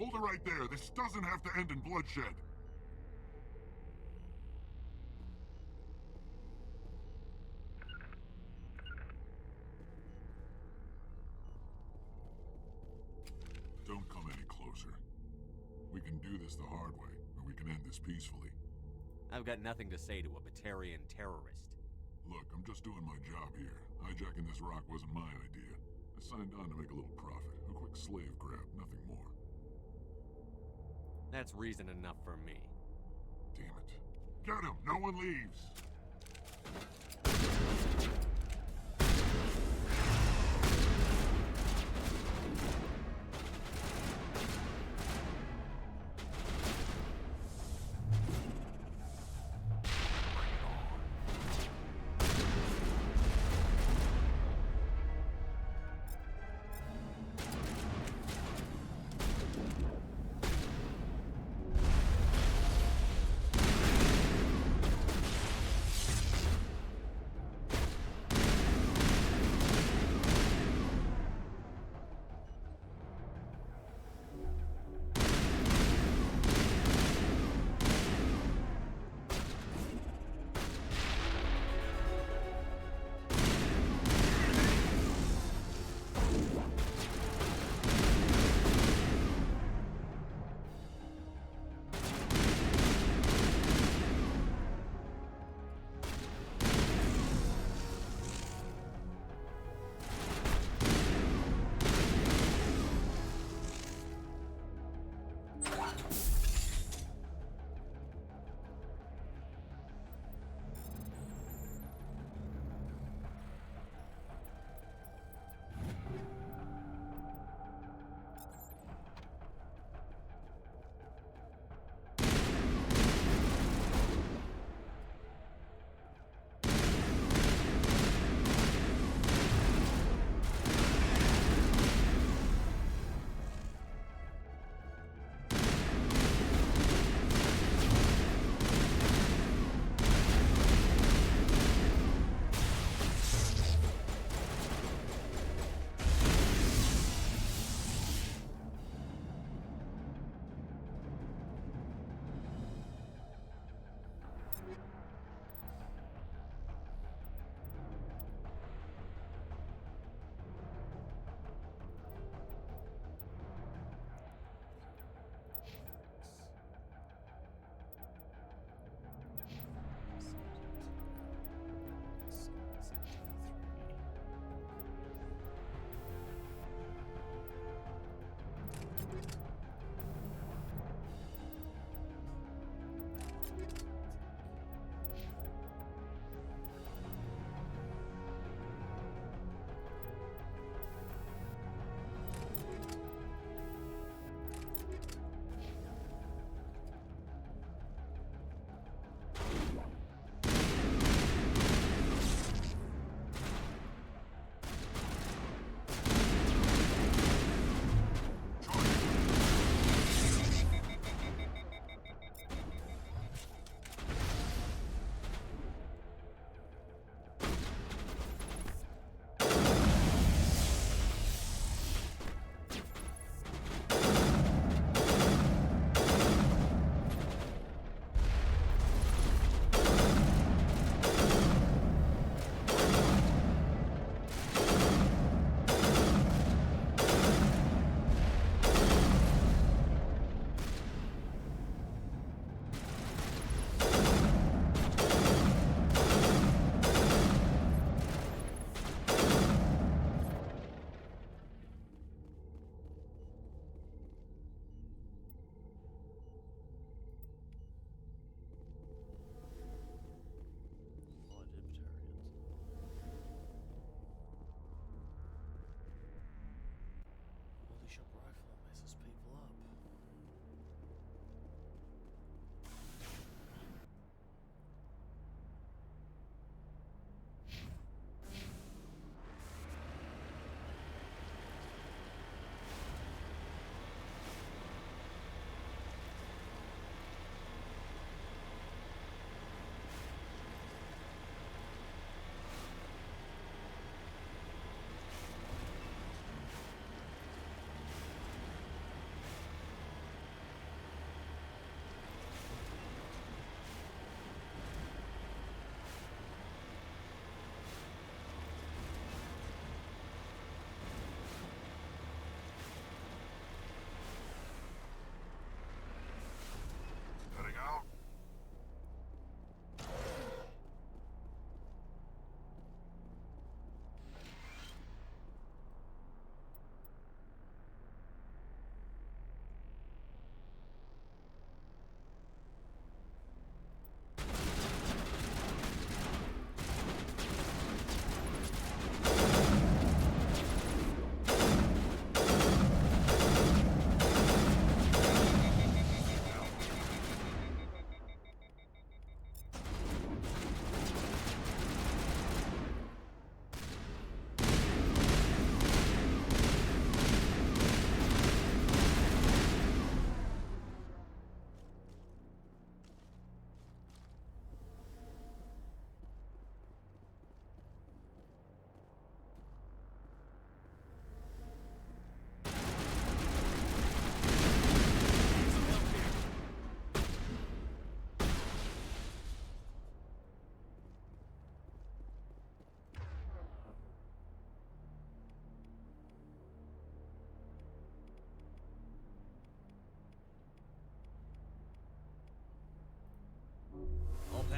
Hold it right there. This doesn't have to end in bloodshed. Don't come any closer. We can do this the hard way, or we can end this peacefully. I've got nothing to say to a Batarian terrorist. Look, I'm just doing my job here. Hijacking this rock wasn't my idea. I signed on to make a little profit. A quick slave grab, nothing more. That's reason enough for me. Damn it. Get him! No one leaves!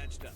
patched up.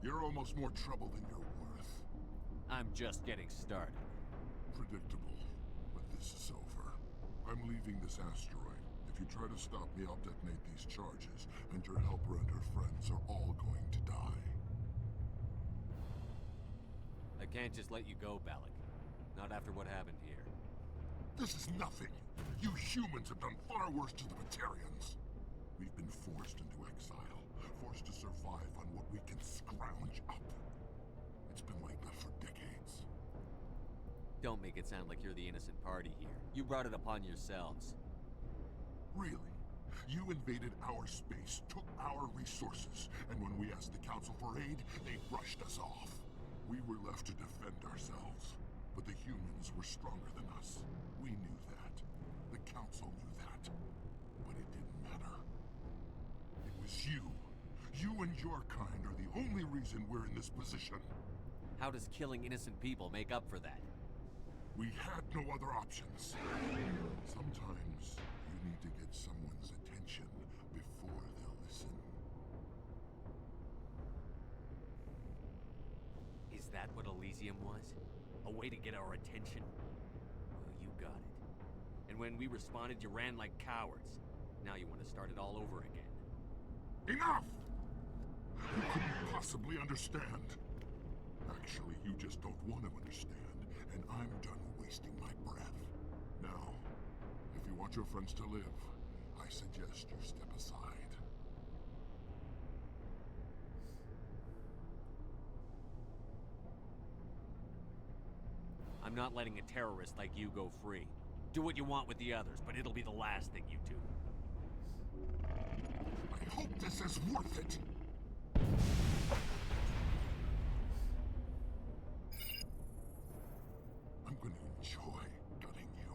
You're almost more trouble than you're worth. I'm just getting started. Predictable, but this is over. I'm leaving this asteroid. If you try to stop me, I'll detonate these charges, and your helper and her friends are all going to die. I can't just let you go, Balak. Not after what happened here. This is nothing. You humans have done far worse to the Batarians. We've been forced into exile, forced to survive on what we can scrounge up. It's been like that for decades. Don't make it sound like you're the innocent party here. You brought it upon yourselves. Really? You invaded our space, took our resources, and when we asked the Council for aid, they brushed us off. We were left to defend ourselves, but the humans were stronger than us. We knew that. The Council knew that. But it didn't matter. It was you. You and your kind are the only reason we're in this position. How does killing innocent people make up for that? We had no other options. Sometimes you need to get someone's attention before they'll listen. Is that what Elysium was? A way to get our attention? Well, you got it. And when we responded, you ran like cowards. Now you want to start it all over again. Enough! You couldn't possibly understand. Actually, you just don't want to understand, and I'm done wasting my breath. Now, if you want your friends to live, I suggest you step aside. I'm not letting a terrorist like you go free. Do what you want with the others, but it'll be the last thing you do. I hope this is worth it! I'm gonna enjoy gutting you.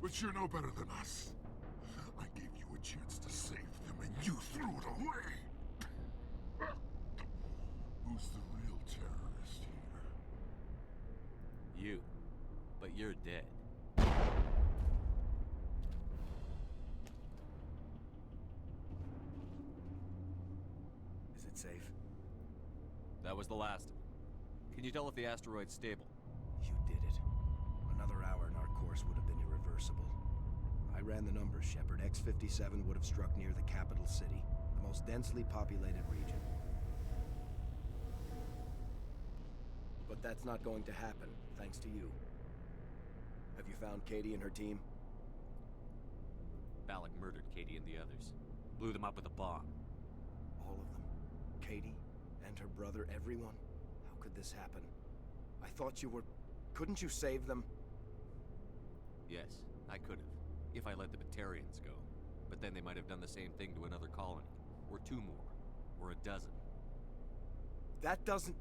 But you're no better than us. I gave you a chance to save them, and you threw it away! Who's the real terrorist here? You. But you're dead. That was the last of them. Can you tell if the asteroid's stable? You did it. Another hour and our course would have been irreversible. I ran the numbers, Shepard. X-57 would have struck near the capital city, the most densely populated region. But that's not going to happen, thanks to you. Have you found Katie and her team? Balak murdered Katie and the others. Blew them up with a bomb. All of them? Katie and her brother, everyone? How could this happen? I thought you were... Couldn't you save them? Yes, I could have. If I let the Batarians go. But then they might have done the same thing to another colony. Or two more. Or a dozen. That doesn't...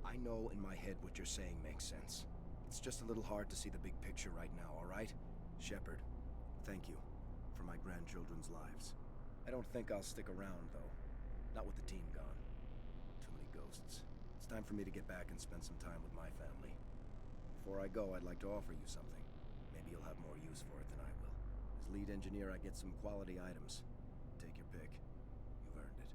I know in my head what you're saying makes sense. It's just a little hard to see the big picture right now, all right? Shepard, thank you for my grandchildren's lives. I don't think I'll stick around, though. Not with the team gone. Too many ghosts. It's time for me to get back and spend some time with my family. Before I go, I'd like to offer you something. Maybe you'll have more use for it than I will. As lead engineer, I get some quality items. Take your pick. You've earned it.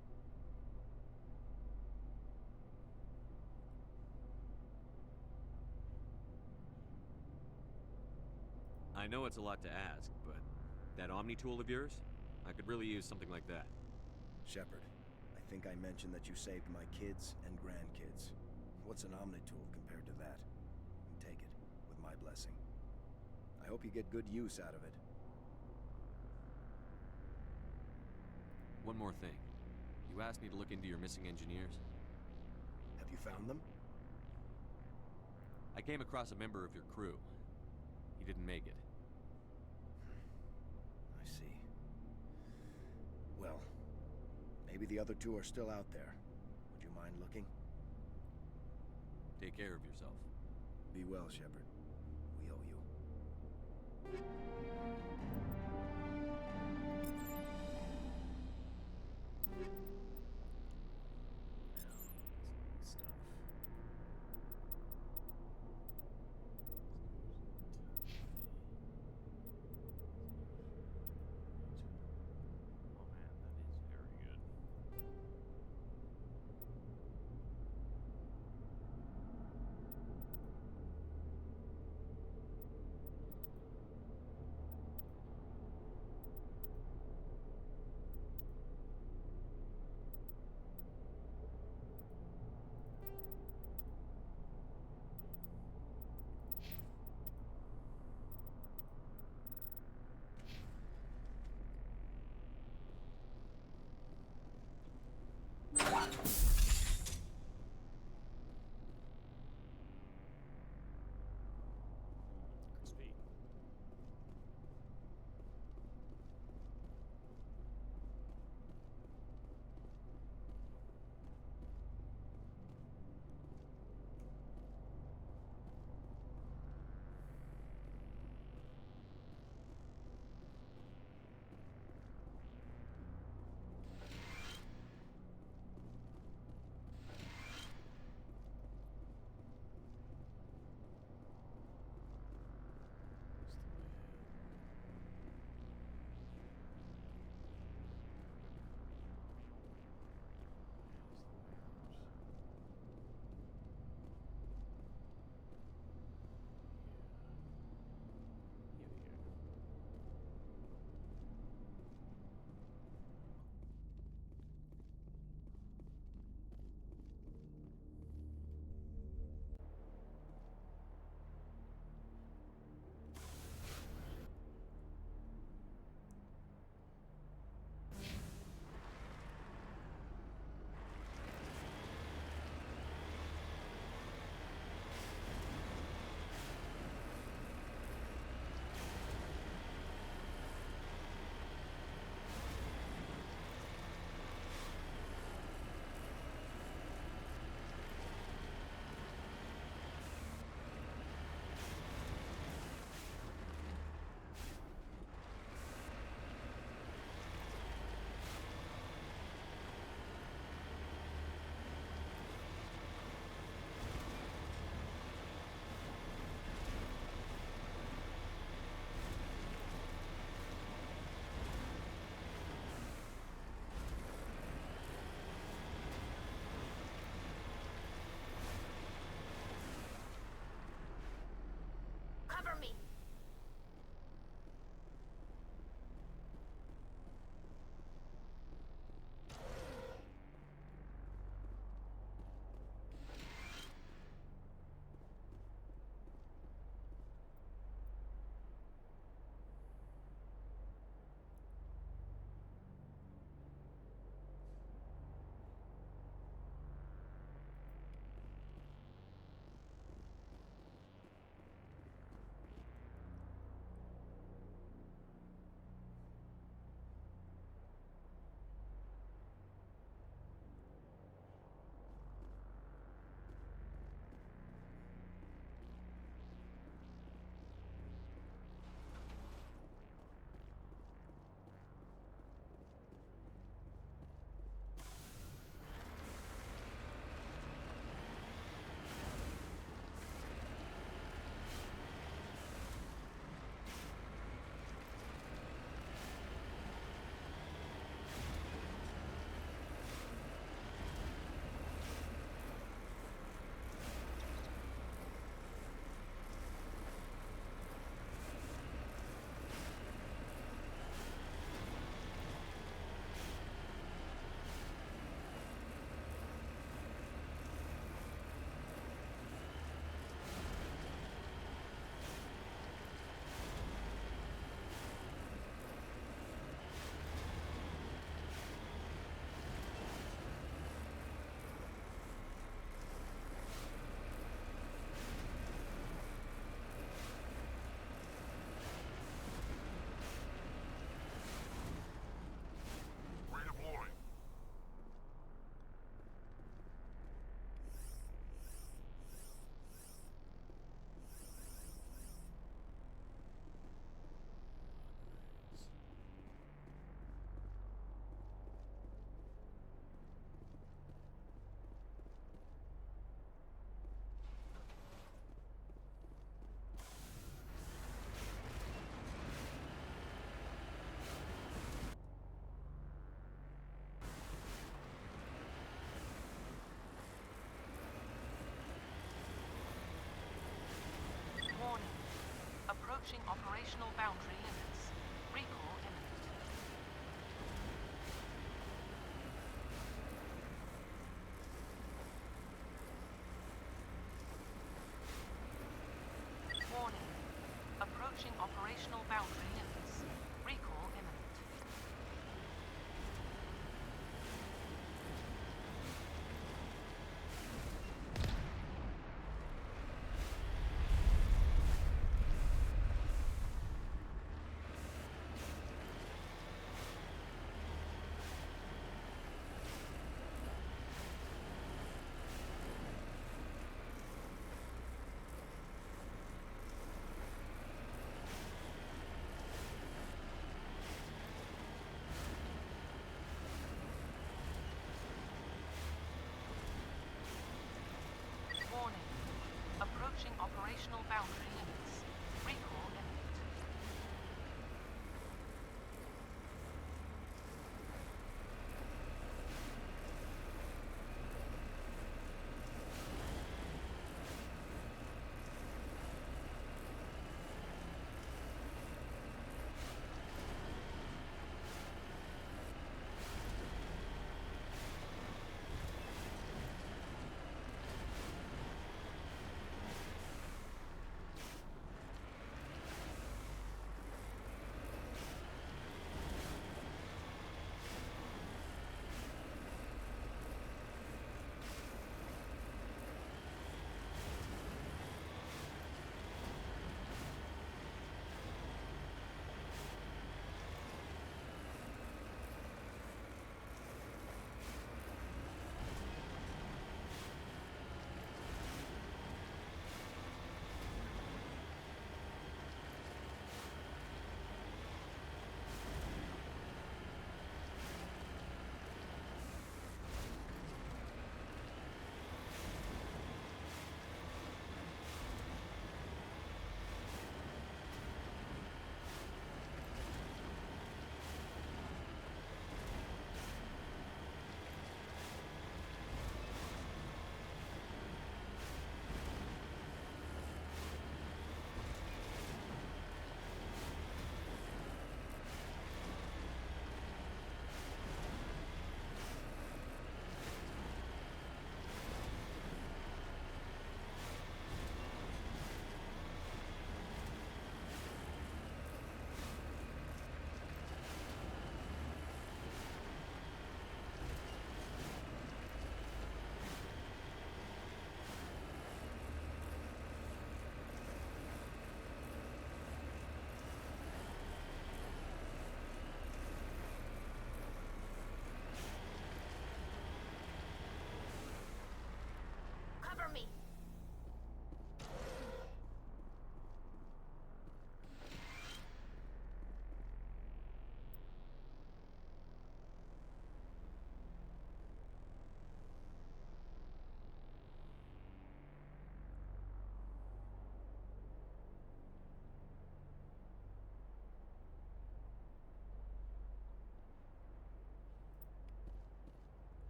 I know it's a lot to ask, but that Omni tool of yours? I could really use something like that. Shepard, I think I mentioned that you saved my kids and grandkids. What's an Omni tool compared to that? Take it, with my blessing. I hope you get good use out of it. One more thing. You asked me to look into your missing engineers. Have you found them? I came across a member of your crew. He didn't make it. I see. Well, maybe the other two are still out there. Would you mind looking? Take care of yourself. Be well, Shepard. We owe you. approaching operational boundary limits.